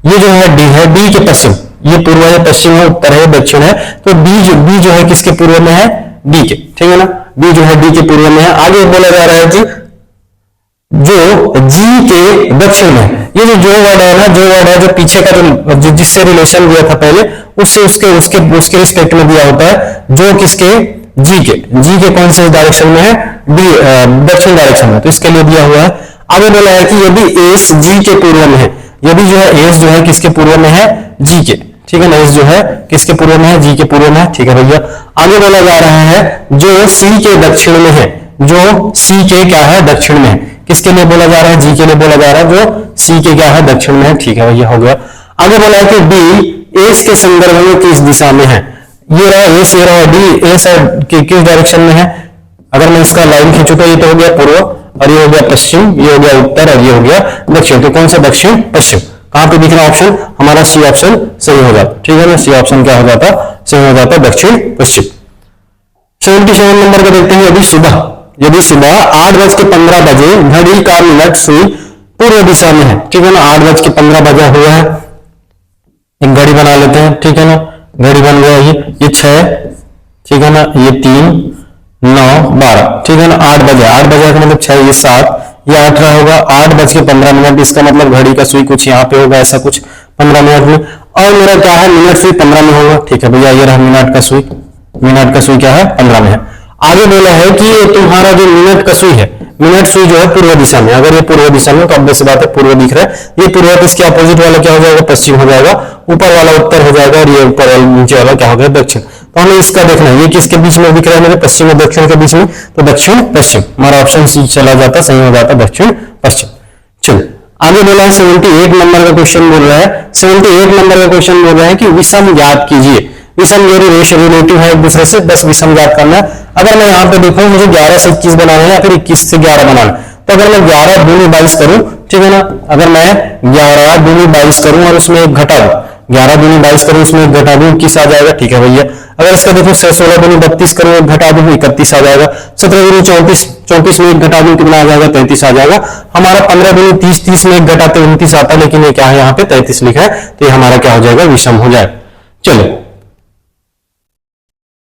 ये जो है डी है, डी के पश्चिम, ये पूर्व है, पश्चिम है, उत्तर है, दक्षिण है, तो बी जो है किसके पूर्व में है, डी के, ठीक है ना। बी जो है डी के पूर्व में है। आगे बोला जा रहा है कि जो जी के दक्षिण में, ये जो वर्ड है ना, जो वर्ड है, जो पीछे का जो जिससे रिलेशन दिया था पहले, उससे उसके रिस्पेक्ट में दिया होता है, जो किसके, जी के कौन से डायरेक्शन में है, डी दक्षिण डायरेक्शन में, तो इसके लिए दिया हुआ है। आगे बोला है कि यदि एस जी के पूर्व में है, यदि जो है एस जो है किसके पूर्व में है, जी के, ठीक है ना। एस जो है किसके पूर्व में है, जी के पूर्व में है, ठीक है भैया। आगे बोला जा रहा है जो सी के दक्षिण में है, जो सी के क्या है, दक्षिण में है, किसके लिए बोला जा रहा है, जी के लिए बोला जा रहा है, जो सी के क्या है, दक्षिण में है, ठीक है भैया, हो गया। आगे बोला है कि डी एस के संदर्भ में किस दिशा में है, ये रहा एस, ये रहा डी, एस किस डायरेक्शन में है। अगर मैं इसका लाइन खींचू तो ये तो हो गया पूर्व, और ये हो गया पश्चिम, ये हो गया उत्तर, और ये हो गया दक्षिण, तो कौन सा दक्षिण पश्चिम, कहां पे दिख रहा ऑप्शन, हमारा सी ऑप्शन सही हो जाता, ठीक है ना। सी ऑप्शन क्या हो जाता, सही हो जाता, दक्षिण पश्चिम। 77 नंबर का देखते हैं, यदि सुबह 8:15 घड़ी का मिनट सुई पूर्व दिशा में है, ठीक है ना। 8:15 हुआ है, एक घड़ी बना लेते हैं, ठीक है ना। घड़ी बन गया, ये 6, ठीक है ना, ये 3, 9, 12, ठीक है ना। 8 बजे का मतलब 6, ये 7, ये 18 होगा। 8:15, इसका मतलब घड़ी का सुई कुछ यहाँ पे होगा, ऐसा कुछ 15 मिनट में, और मेरा क्या है, मिनट सुई 15 में होगा, ठीक है भैया। ये रहा मिनट का सुई, मिनट का सुई क्या है, 15 में है। आगे बोला है कि तुम्हारा जो मिनट का सुई है, मिनट सुई जो है पूर्व दिशा में, अगर ये पूर्व दिशा में तो ऑब्वियस बात है पूर्व दिख रहा है, ये पूर्व, तो इसके अपोजिट वाला क्या हो जाएगा, पश्चिम हो जाएगा, ऊपर वाला उत्तर हो जाएगा, और ये ऊपर वाला नीचे वाला क्या हो गया, दक्षिण। तो हमें इसका देखना है, ये किसके बीच में दिख रहा है, मेरे पश्चिम और दक्षिण के बीच में, तो दक्षिण पश्चिम, हमारा ऑप्शन सी चला जाता, सही हो जाता, दक्षिण पश्चिम। चलो आगे बोला है 78 नंबर का क्वेश्चन बोल रहा है, 78 नंबर का क्वेश्चन बोल रहा है कि विषम ज्ञात कीजिए। विषम जो रिलेटिव है एक दूसरे से, बस विषम ज्ञात करना है। अगर मैं यहाँ पे देखूं, मुझे 11 से 21 बनाना है या फिर 21 से 11 बनाना, तो अगर मैं 11 दूनी 22 करूं, ठीक है ना। अगर मैं 11 दूनी 22 करूं और उसमें एक घटा दूं, 11 दूनी 22 करूं, उसमें एक घटा दूं, 21 आ जाएगा, ठीक है भैया। अगर इसका देखो 16 दूनी 32 करूं, एक घटा दूं, 31 आ जाएगा। 17 दूनी 34 में एक घटा दूं, कितना आ जाएगा, 33 आ जाएगा। हमारा 15 दूनी 30, 30 में एक घटाते 29 आता है, लेकिन ये क्या है, यहाँ पे 33 लिखा है, तो ये हमारा क्या हो जाएगा, विषम हो जाएगा। चलो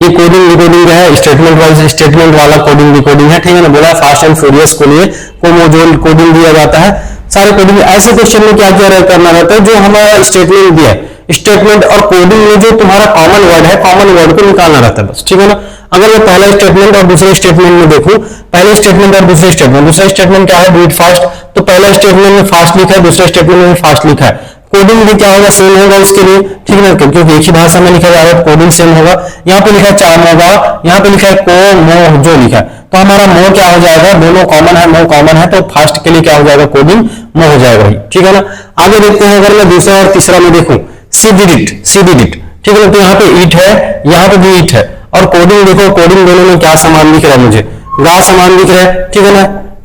ये कोडिंग डिकोडिंग है, स्टेटमेंट वाइज स्टेटमेंट वाला कोडिंग डिकोडिंग है, ठीक है ना। बोला फास्ट एंड फ्यूरियस को लिए कोमोजोल कोडिंग दिया जाता है। सारे कोडिंग ऐसे क्वेश्चन में क्या क्या करना रहता है, जो हमारा स्टेटमेंट दिया है, स्टेटमेंट और कोडिंग में जो तुम्हारा कॉमन वर्ड है, कॉमन वर्ड को निकालना रहता है बस, ठीक है ना। अगर मैं पहला स्टेटमेंट और दूसरे स्टेटमेंट में देखूं, पहले स्टेटमेंट और दूसरे स्टेटमेंट, दूसरा स्टेटमेंट क्या है, डू इट फास्ट, तो पहला स्टेटमेंट में फास्ट लिखा है, दूसरे स्टेटमेंट में फास्ट लिखा है। कोडिंग भी क्या होगा, सेम होगा इसके लिए, ठीक है ना, क्योंकि एक ही भाषा में लिखा जा रहा है, कोडिंग सेम होगा। यहाँ पे लिखा है चाम होगा, यहाँ पे लिखा है को मो जो लिखा है, तो हमारा मो क्या हो जाएगा, दोनों कॉमन है, मो कॉमन है, तो फास्ट के लिए क्या हो जाएगा, कोडिंग मो हो जाएगा, ठीक है ना। आगे देखते हैं, अगर मैं दूसरा और तीसरा में देखूं, सी डिड इट, ठीक है, तो यहाँ पे ईट है, यहाँ पे भी ईट है, और कोडिंग देखो, कोडिंग दोनों में क्या समान दिख रहा है, मुझे गा समान दिख रहा है, ठीक है ना,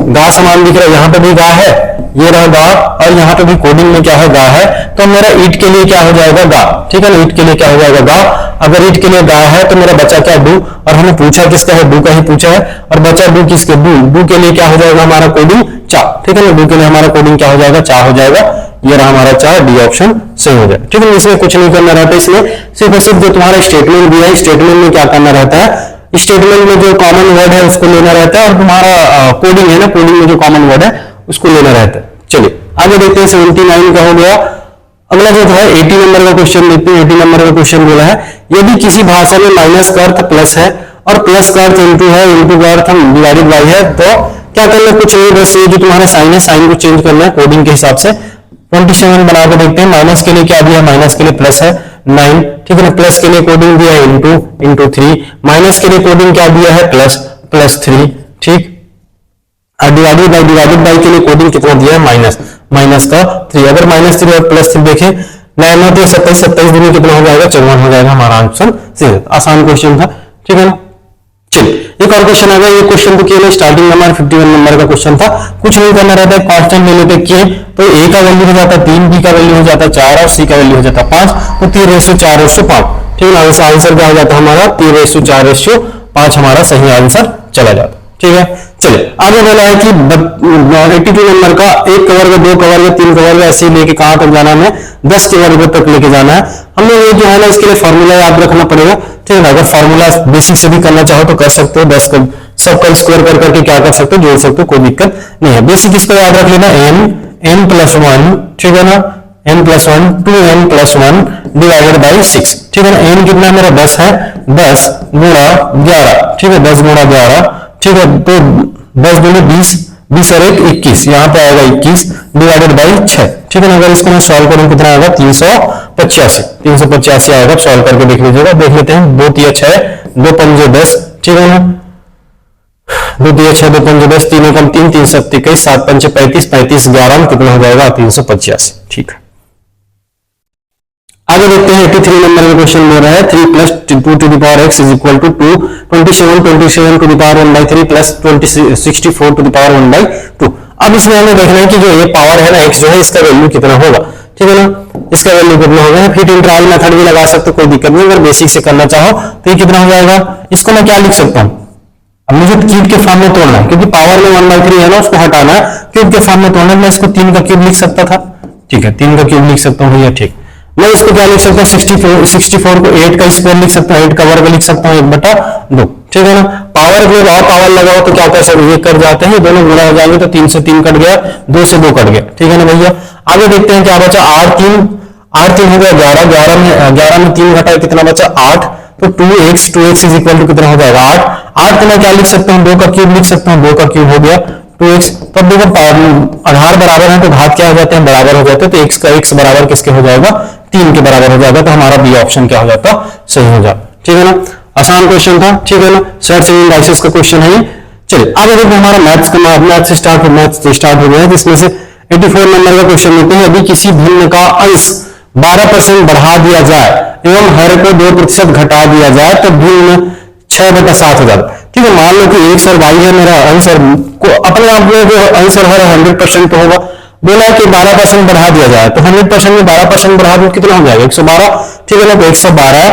गा समान दिख रहा है, यहाँ पे भी गा है, ये रहा गा, और यहाँ पे भी कोडिंग में क्या है, गा है, तो मेरा ईट के लिए क्या हो जाएगा, गा, ठीक है ना। ईट के लिए क्या हो जाएगा, गा। अगर ईट के लिए गा है तो मेरा बचा क्या, डू, और हमें पूछा किसका है, डू का ही पूछा है, और बचा डू किसके, डू के लिए क्या हो जाएगा हमारा कोडिंग, चा, ठीक है ना। डू के लिए हमारा कोडिंग क्या हो जाएगा, चा हो जाएगा। ये रहा हमारा चा, डी ऑप्शन सही हो जाएगा, ठीक है। इसमें कुछ नहीं करना रहता, इसमें सिर्फ और सिर्फ जो तुम्हारा स्टेटमेंट दिया है, स्टेटमेंट में क्या करना रहता है, स्टेटमेंट में जो कॉमन वर्ड है उसको लेना रहता है, और तुम्हारा कोडिंग है ना, कोडिंग में जो कॉमन वर्ड है उसको लेना रहता है। चलिए आगे देखते हैं, 79 का हो गया, अगला जो है 80 नंबर का क्वेश्चन देखते हैं। 80 नंबर का क्वेश्चन बोला है यदि किसी भाषा में माइनस का अर्थ प्लस है और प्लस का अर्थ इंटू है, इंटू का अर्थ डिवाइडेड बाई है, तो क्या करना, कुछ नहीं, बस ये जो तुम्हारा साइन है साइन को चेंज करना है कोडिंग के हिसाब से। 27 बना के देखते हैं। माइनस के लिए क्या दिया, माइनस के लिए प्लस है 9, ठीक है ना। प्लस के लिए कोडिंग दिया है इंटू 3, माइनस के लिए कोडिंग क्या दिया है प्लस 3, ठीक। डिवाइडेड बाई के लिए कोडिंग कितना दिया है माइनस का 3। अगर -3 और +3 देखें 9 9 तो 27, 27 दिन में कितना हो जाएगा 54 हो जाएगा हमारा आंसर। सीधे आसान क्वेश्चन था, ठीक है ना। चलिए एक और क्वेश्चन आ गया। ये क्वेश्चन तो केवल स्टार्टिंग नंबर 51 नंबर का क्वेश्चन था। कुछ नहीं करना रहता है, कांस्टेंट ले लेते किए तो ए का वैल्यू हो जाता है 3, बी का वैल्यू हो जाता है 4 और सी का वैल्यू हो जाता है 5, तो 3:4:5, ठीक है ना। आंसर क्या हो जाता है हमारा 3:4:5 हमारा सही आंसर चला जाता, ठीक है। चलिए आगे बोला है कि 82 नंबर का 1 का वर्ग 2 का वर्ग 3 का वर्ग ऐसे लेके कहां तक जाना है, 10 के वर्ग तक लेके जाना है हमने। ये जो है ना इसके लिए फॉर्मूला याद रखना पड़ेगा, ठीक है ना। अगर फॉर्मूला बेसिक से भी करना चाहो तो कर सकते हो, 10 का सबका स्क्वायर कर करके क्या कर सकते हो, जोड़ सकते हो, कोई दिक्कत नहीं है। बेसिक इसको याद रख लेना, n+1, ठीक है ना, n+1 2n+1 डिवाइडेड बाई 6, ठीक है ना। n कितना मेरा 10 है, 10 गुणा 11, ठीक है, 10 गुणा 11, ठीक है। तो 10 दूनी 20, 20 और 1 21, यहाँ पे आएगा 21 डिवाइडेड बाई 6, ठीक है ना। अगर इसको मैं सॉल्व करूं कितना आएगा 385 आएगा। सॉल्व करके देख लीजिएगा, देख लेते हैं। 2 3 6 2 5 10, ठीक है ना। 2 3 6 2 5 10, 3 कम 3 3 7 21 7 5 35 35 11 कितना हो जाएगा 385, ठीक है। आगे देखते हैं 83 नंबर का क्वेश्चन बोल रहा है 3 + 2 to the power x is equal to 2, 27 to the power 1/3 plus 64 to the power 1/2। अब इसमें हमें देखना है कि जो ये पावर है ना x जो है इसका वैल्यू कितना होगा, ठीक है ना। इसका वैल्यू कितना होगा, फिट इंटरवल मेथड भी लगा सकते हो, कोई दिक्कत नहीं। अगर बेसिक से करना चाहो तो ये कितना हो जाएगा, इसको मैं क्या लिख सकता हूँ, अब मुझे क्यूब के फॉर्म में तोड़ना है क्योंकि पावर में 1/3 है ना, उसको हटाना है, क्यूब के फॉर्म में तोड़ना है। मैं इसको 3 का क्यूब लिख सकता था, ठीक है, 3 का क्यूब लिख सकता हूँ भैया, ठीक। मैं इसको क्या लिख सकता हूँ 64 को 8 का स्क्वायर लिख सकता हूँ, 8 का वर्ग लिख सकता हूँ 1/2, ठीक है ना। पावर में और पावर लगाओ तो क्या कर सकते, ये कट जाते हैं, दोनों गुणा हो जाएंगे तो 3 से 3 कट गया, 2 से 2 कट गया, ठीक है ना भैया। आगे देखते हैं क्या बचा, 8 3 हो गया 11 में 3 घटा कितना बचा 8, तो 2x इज इक्वल टू कितना हो जाएगा 8 को मैं क्या लिख सकता हूँ 2 का क्यूब लिख सकता हूँ, 2 का क्यूब हो गया 2x। तब देखो आधार बराबर है तो घात क्या हो जाते हैं, बराबर हो जाते हैं, तो x का x बराबर किसके हो जाएगा 3 के बराबर हो जाएगा, तो हमारा बी ऑप्शन क्या हो जाता, सही हो जाता, ठीक है ना। आसान क्वेश्चन था, ठीक है ना। सर्च एंड डाइसेस का क्वेश्चन है ये। चलिए आगे देखो हमारा मैथ्स स्टार्ट हो गया है, जिसमें से 84 नंबर का क्वेश्चन लेते हैं। यदि किसी भिन्न का अंश 12% बढ़ा दिया जाए एवं हर को 2% घटा दिया जाए तो भिन्न 6/7 हो जाता है, ठीक है। मान लो कि x और y है मेरा अंश, और अपने आप में जो अंश और हर 100% तो होगा। बोला कि 12% बढ़ा दिया जाए तो 100% में 12% बढ़ा दो कितना हो जाएगा 112, ठीक है ना। तो 112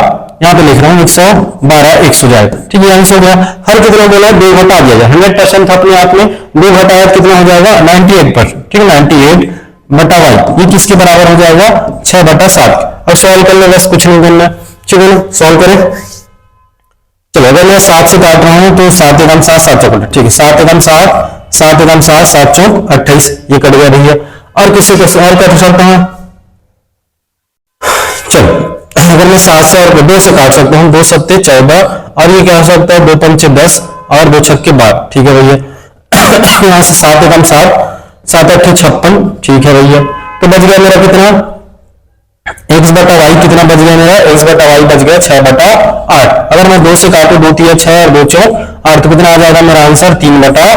यहाँ पे लिख रहा हूँ 112 x हो जाएगा, ठीक है, आंसर हो गया। हर कितना बोला 2 घटा दिया जाए, 100% अपने आप में 2 घटाया कितना हो जाएगा 98%, ठीक है, 98/y, ये किसके बराबर हो जाएगा 6/7। अब सॉल्व करना, बस कुछ नहीं करना, ठीक है ना। सॉल्व करें, चलो अगर मैं 7 से काट रहा हूं तो 7 एकम 7 7 चौक, ठीक है, 7 एकम 7 7 एकम 7 7 चौक 28, ये कट गया भैया। और किसी को और कर सकता हूं, चलो अगर मैं 7 से और 2 से काट सकता हूं, 2 7 14, और ये क्या हो सकता है 2 5 10 और 2 6 12, ठीक है भैया। यहां से 7 एकम 7 7 8 56, ठीक है भैया। तो बच गया मेरा कितना x/y, कितना बच गया मेरा x/y बच गया 6/8। अगर मैं 2 से काटूं 2 3 6 और 2 4 8, तो कितना आ जाएगा मेरा आंसर 3/4,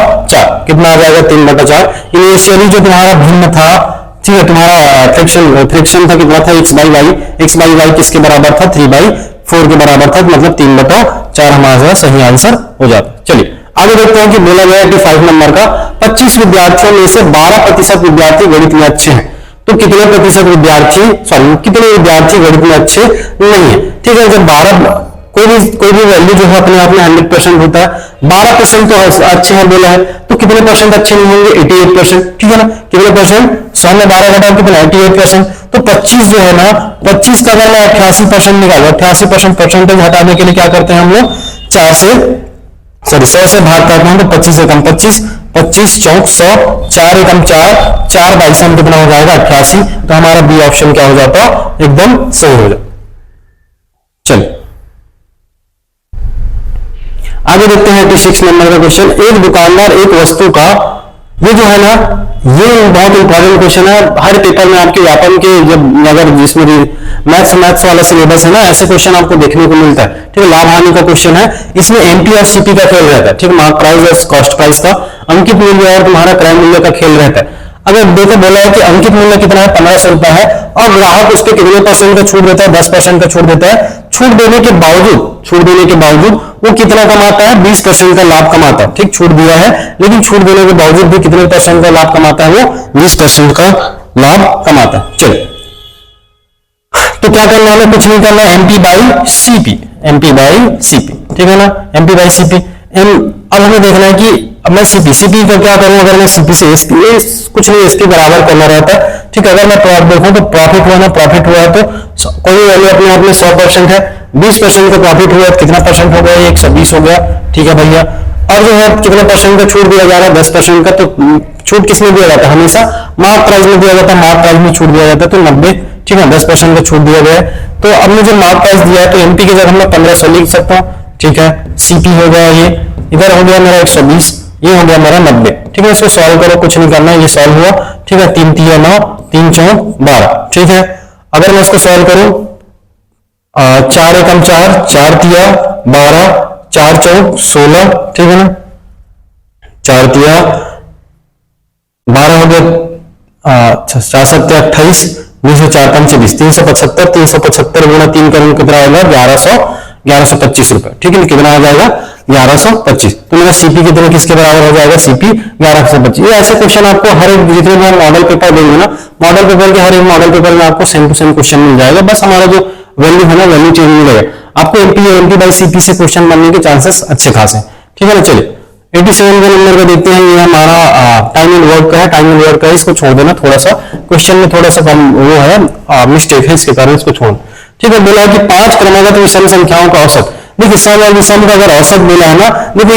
कितना आ जाएगा 3/4। इनिशियली जो तुम्हारा भिन्न था, ठीक है, तुम्हारा फ्रैक्शन था कितना था x/y किसके बराबर था 3/4 के बराबर था, मतलब 3/4 हमारा सही आंसर हो जाता। चलिए आगे देखते हैं कि बोला गया 85 नंबर का 25 विद्यार्थियों में से 12% विद्यार्थी गणित में अच्छे हैं, तो कितने विद्यार्थी गणित में अच्छे नहीं है, ठीक है। जब 12 कोई भी वैल्यू जो है अपने आप में 100% होता है, 12% तो अच्छे हैं बोला है, तो कितने परसेंट अच्छे नहीं होंगे 88%, ठीक है ना। कितने परसेंट, 100 में 12 घटाओ कितना 88%, तो 25 जो है ना 25 का अगर मैं 88% निकालो, 88% परसेंटेज हटाने के लिए क्या करते हैं हम लोग 100 से भाग करते हैं, तो 25 से कम 25 25 चौक 100, 4 एकम 4, 4 बाई सम कितना हो जाएगा 88। तो हमारा बी ऑप्शन क्या हो जाता है, एकदम सही हो जाता। चलिए आगे देखते हैं 86 नंबर का क्वेश्चन। एक दुकानदार एक वस्तु का, ये जो है ना, ये बहुत इंपॉर्टेंट क्वेश्चन है। हर पेपर में आपके व्यापन के जब अगर जिसमें मैथ्स वाला सिलेबस है ना, ऐसे क्वेश्चन आपको देखने को मिलता है। ठीक है, लाभ हानि का क्वेश्चन है, इसमें एमपी और सीपी का खेल रहता है। ठीक है, मार्क प्राइस और कॉस्ट प्राइस का, अंकित मूल्य और तुम्हारा क्रय मूल्य का खेल रहता है। अगर देखो बोला है कि अंकित मूल्य कितना है 1500 रुपया है और ग्राहक उस पर कितने परसेंट का छूट देता है, 10% का छूट देता है। छूट देने के बावजूद वो कितना कमाता है, 20% का लाभ कमाता है। ठीक, छूट दिया है लेकिन छूट देने के बावजूद भी कितने परसेंट का लाभ कमाता है, वो 20% का लाभ कमाता है। चलिए तो क्या करना है, कुछ नहीं करना, MP by CP, MP by CP. ठीक है ना, एमपी बाई सीपी। अब हमें देखना है कि अब मैं सीपी को क्या करूं, अगर मैं सीपी से एसपी, कुछ नहीं एसपी बराबर करना रहता है। ठीक है, अगर मैं देखूं तो प्रॉफिट हुआ ना, प्रॉफिट हुआ तो कोई वैल्यू अपने आप में 100% है, 20% का प्रॉफिट हुआ तो कितना परसेंट हो गया, 120 हो गया। ठीक है भैया, और जो है कितने परसेंट का छूट दिया जा रहा है, 10% का। तो छूट किसमें दिया जाता है, हमेशा मार्क प्राइस में दिया जाता है, मार्क प्राइस में छूट दिया जाता है तो 90। ठीक है, 10% का छूट दिया गया है। तो अब मुझे मार्क प्राइस दिया है तो एमपी की जगह मैं 1500 लिख सकता हूँ। ठीक है, सीपी हो गया, ये इधर हो गया मेरा 120, ये हो गया मेरा 90। ठीक है, इसको सॉल्व करो, कुछ नहीं करना है, ये सॉल्व हुआ। ठीक है, 3 तिया 9, 3 चौक 12। ठीक है, अगर मैं इसको सॉल्व करूं, 4 एकम 4, 4 तिया 12, 4 चौक 16। ठीक है ना, 4 तिया 12 हो गया, 4 सत्ते 28, 20 4 5 20, 375, 375 गुना 3 करूंगा कितना होगा, 1125 रुपए। ठीक है, कितना आ जाएगा 1125। तो मेरा सीपी कितने किसके बराबर हो जाएगा, सीपी 1125। ये ऐसे क्वेश्चन आपको हर एक जितने भी मॉडल पेपर देंगे ना, मॉडल पेपर के हर एक मॉडल पेपर में आपको सेम टू सेम क्वेश्चन मिल जाएगा। बस हमारा जो वैल्यू है ना, वैल्यू चेंज मिलेगा आपको। एमपी बाई सीपी से क्वेश्चन बनने के चांसेस अच्छे खासे। ठीक है ना, चलिए 87 के नंबर का देखते हैं। ये हमारा टाइम एंड वर्क का है, टाइम एंड वर्क का है, इसको छोड़ देना, थोड़ा सा क्वेश्चन में थोड़ा सा कम वो है, मिस्टेक है, इसके कारण इसको छोड़। ठीक है, बोला कि 5 क्रमागत विषम संख्याओं का औसत। देखिए सम और विषम का अगर औसत बोला है ना, देखिए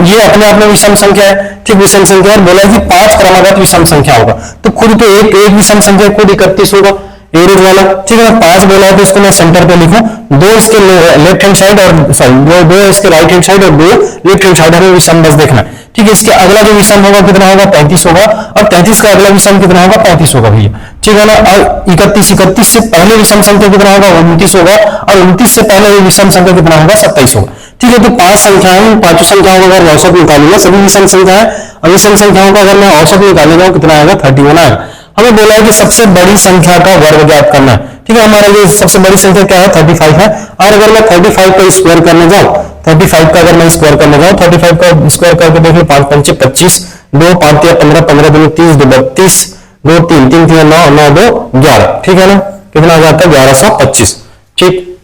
ये अपने आप में विषम संख्या है। ठीक, विषम संख्या है, बोला कि 5 क्रमागत विषम संख्या होगा तो खुद तो एक विषम संख्या खुद 31 होगा, एवरेज वाला। ठीक है, 5 बोला है तो इसको मैं सेंटर पे लिखूं, 2 इसके लेफ्ट हैंड साइड और सॉरी 2 इसके राइट हैंड साइड और 2 लेफ्ट हैंड साइड, हमें विषम बस देखना है। ठीक है, इसके अगला जो विषम होगा कितना होगा, 35 होगा, और 33 का अगला विषम कितना होगा, 35 होगा भैया। ठीक है ना, और 31 से पहले विषम संख्या कितना होगा, 29 होगा, और 29 से पहले विषम संख्या कितना होगा, 27 होगा। ठीक है, तो 5 संख्याएं, 5 संख्याओं का अगर औसत निकालूंगा, सभी विषम संख्या है, और विषम संख्याओं का अगर मैं औसत निकालूंगा कितना आएगा, 31 आएगा। हमें बोला है कि सबसे बड़ी संख्या का वर्ग ज्ञात करना है। ठीक है, हमारा ये सबसे बड़ी संख्या क्या है, 35 है। और अगर मैं 35 का स्क्वायर करने जाऊं, 35 का अगर मैं स्क्वायर करने जाऊं, 35 का स्क्वायर करके देख लो, 5 पंचे 25, 2 5 या 15, 15 दूनी 30, 2 32, 2 3 3 3 9 9 2 11। ठीक है ना, कितना आ जाता है 1125। ठीक,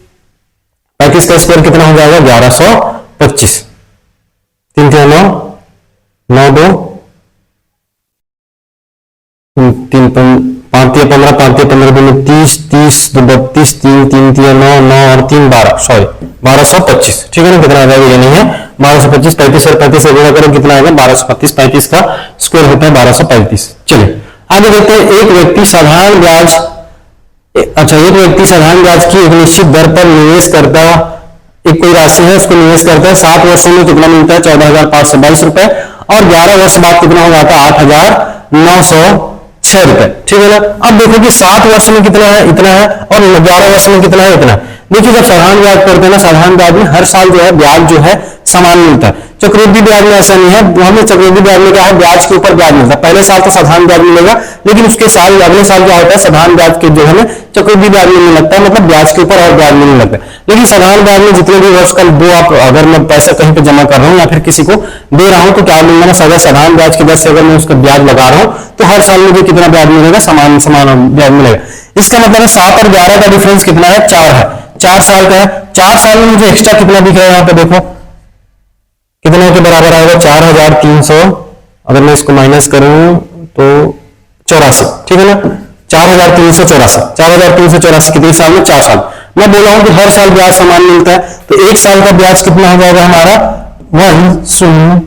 35 का स्क्वायर कितना हो जाएगा, 1125, 3 3 9 9 2 3 5 या 15, 5 या 15 दूनी 30, 30 2 32, 3 3 3 9 9 और 3 12, सॉरी 1225। ठीक है ना, कितना आ जाएगा, ये नहीं है 1225, 35 और 35 से गुणा करो कितना आएगा, 1235, 35 का स्क्वायर होता है 1235। चलिए आगे देखते हैं। एक व्यक्ति साधारण ब्याज की एक निश्चित दर पर निवेश करता, एक कोई राशि है उसको निवेश करता है, 7 वर्षों में कितना मिलता है, 14,522 रुपए, और 11 वर्ष बाद कितना हो जाता है, 8,906 रुपए। ठीक है ना, अब देखो कि 7 वर्ष में कितना है, इतना है, और 11 वर्ष में कितना है, इतना है। देखिए जब साधारण ब्याज करते हैं ना, साधारण ब्याज में हर साल जो है ब्याज जो है समान मिलता है। चक्रवृद्धि ब्याज में ऐसा नहीं है, हमें चक्रवृद्धि ब्याज में क्या है, ब्याज के ऊपर ब्याज मिलता है। पहले साल तो साधारण ब्याज मिलेगा, लेकिन उसके साल अगले साल क्या होता है, साधारण ब्याज के जो है चक्रवृद्धि ब्याज मिलने लगता है, मतलब ब्याज के ऊपर और ब्याज मिलने लगता है। लेकिन साधारण ब्याज में जितने भी वर्ष का दो आप अगर मैं पैसा कहीं पे जमा कर रहा हूँ या फिर किसी को दे रहा हूँ तो क्या मिलेगा, साधारण ब्याज की दर से अगर मैं उसका ब्याज लगा रहा हूँ तो हर साल मुझे कितना ब्याज मिलेगा, समान ब्याज मिलेगा। इसका मतलब है 7 और 11 का डिफरेंस कितना है, 4 है, 4 साल का है। 4 साल में मुझे एक्स्ट्रा कितना दिख रहा है, यहाँ पे देखो कितने के बराबर आएगा, 4,300, अगर मैं इसको माइनस करूं तो 84। ठीक है ना, 4,384 कितने साल में, 4 साल। मैं बोला हूं कि हर साल ब्याज समान मिलता है, तो एक साल का ब्याज कितना हो जाएगा हमारा, 1 0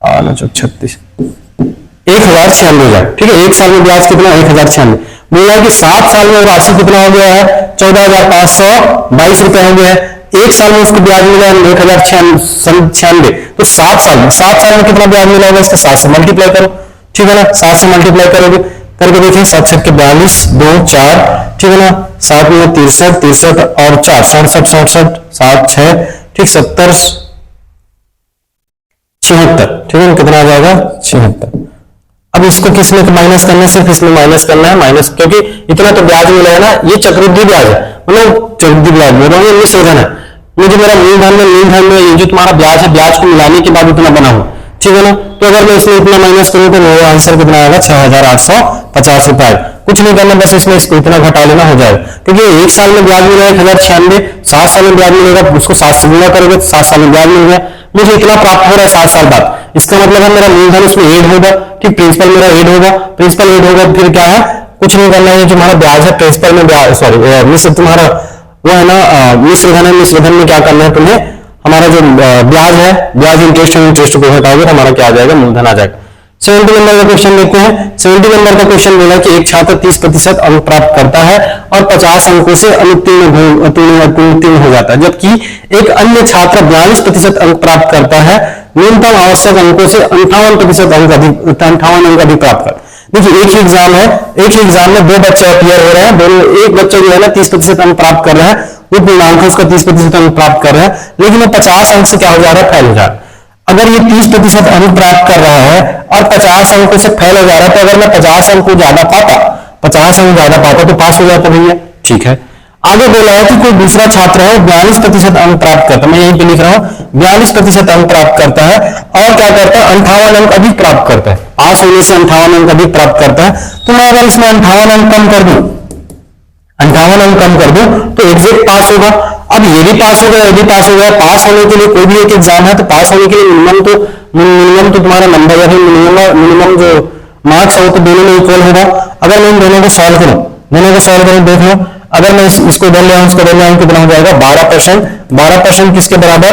36 1096 ठीक है। एक साल में ब्याज कितना 1096। बोला है कि 7 साल में राशि कितना हो गया है 14,522 रुपए हो गया है। एक साल में उसको ब्याज मिला है 1096। तो 7 साल में कितना ब्याज मिला होगा इसका 7 से मल्टीप्लाई करो, ठीक है ना। 7 से मल्टीप्लाई करोगे करके देखिए 7 7 के 42 2 4, ठीक है ना। 7 में 63 63 और 4 67 67 7 6 ठीक 70 76, ठीक है। कितना आ जाएगा 76। अब इसको किसमें माइनस करना है, सिर्फ इसमें माइनस करना है, माइनस क्योंकि इतना तो ब्याज मिला है ना, ये चक्रवृद्धि ब्याज है, मतलब चक्रवृद्धि ब्याज बोल रहा हूँ, ये मिश्रधन है। मुझे मेरा मूलधन में ये जो तुम्हारा ब्याज है, ब्याज को मिलाने के बाद इतना बना हुआ, ठीक है ना। तो अगर मैं इसमें इतना माइनस करूं तो मेरा आंसर कितना आएगा 6,850 रुपए। कुछ नहीं करना, बस इसमें इसको इतना घटा लेना हो जाएगा, क्योंकि एक साल में ब्याज मिलेगा 1096, 7 साल में ब्याज मिलेगा, उसको 7 से गुणा करोगे तो 7 साल में ब्याज मिल गया। मुझे इतना प्राप्त हो रहा है 7 साल बाद, इसका मतलब है मेरा मूलधन उसमें ऐड होगा, ठीक। प्रिंसिपल मेरा ऐड होगा, प्रिंसिपल ऐड होगा, फिर क्या है कुछ नहीं करना है। जो हमारा ब्याज है प्रिंसिपल में ब्याज, सॉरी तुम्हारा वो है ना मिश्रधन है, मिश्रधन में क्या करना है तुम्हें, हमारा जो ब्याज है, ब्याज इंटरेस्ट है, इंटरेस्ट को घटाओगे तो हमारा क्या आ जाएगा मूलधन आ जाएगा। 70 नंबर का क्वेश्चन देखते हैं। 70 नंबर का क्वेश्चन बोला कि एक छात्र 30% अंक प्राप्त करता है और 50 अंकों से अनुत्तीर्ण हो जाता है, जबकि एक अन्य छात्र 42% अंक प्राप्त करता है, न्यूनतम आवश्यक अंकों से 58% अंक अधिक प्राप्त करता है। देखिए एक ही एग्जाम है, एक ही एग्जाम में दो बच्चे अपीयर हो रहे हैं, दोनों एक बच्चा जो है ना 30% अंक प्राप्त कर रहा है, वो पूर्णांक उसका 30% अंक प्राप्त कर रहा है, लेकिन वो 50 अंक से क्या हो जा रहा है, फेल हो जा रहा है। अगर ये 30% अंक प्राप्त कर रहा है और 50 अंकों से फेल हो जा रहा है, तो अगर मैं 50 अंक ज्यादा पाता तो पास हो जाता भैया, ठीक है। आगे बोला है कि कोई दूसरा छात्र है 42% अंक प्राप्त करता है, मैं यहीं पे लिख रहा हूं 42% अंक प्राप्त करता है और क्या करता है 58 अंक अधिक प्राप्त करता है, पास होने से 58 अंक अधिक प्राप्त करता है। तो मैं अगर इसमें 58 अंक कम कर दूं, 58 अंक कम कर दूं तो एग्जैक्ट पास होगा। अब ये भी पास हो गया, ये भी पास हो गया। पास होने के लिए कोई भी एक एग्जाम है, तो पास होने के लिए मिनिमम तो तुम्हारा नंबर या फिर मिनिमम जो मार्क्स है वो तो दोनों में इक्वल होगा। अगर मैं इन दोनों को सॉल्व करूं देख लो, अगर मैं इसको बदल रहा हूं, इसको बदल रहा हूं, कितना हो जाएगा 12%। किसके बराबर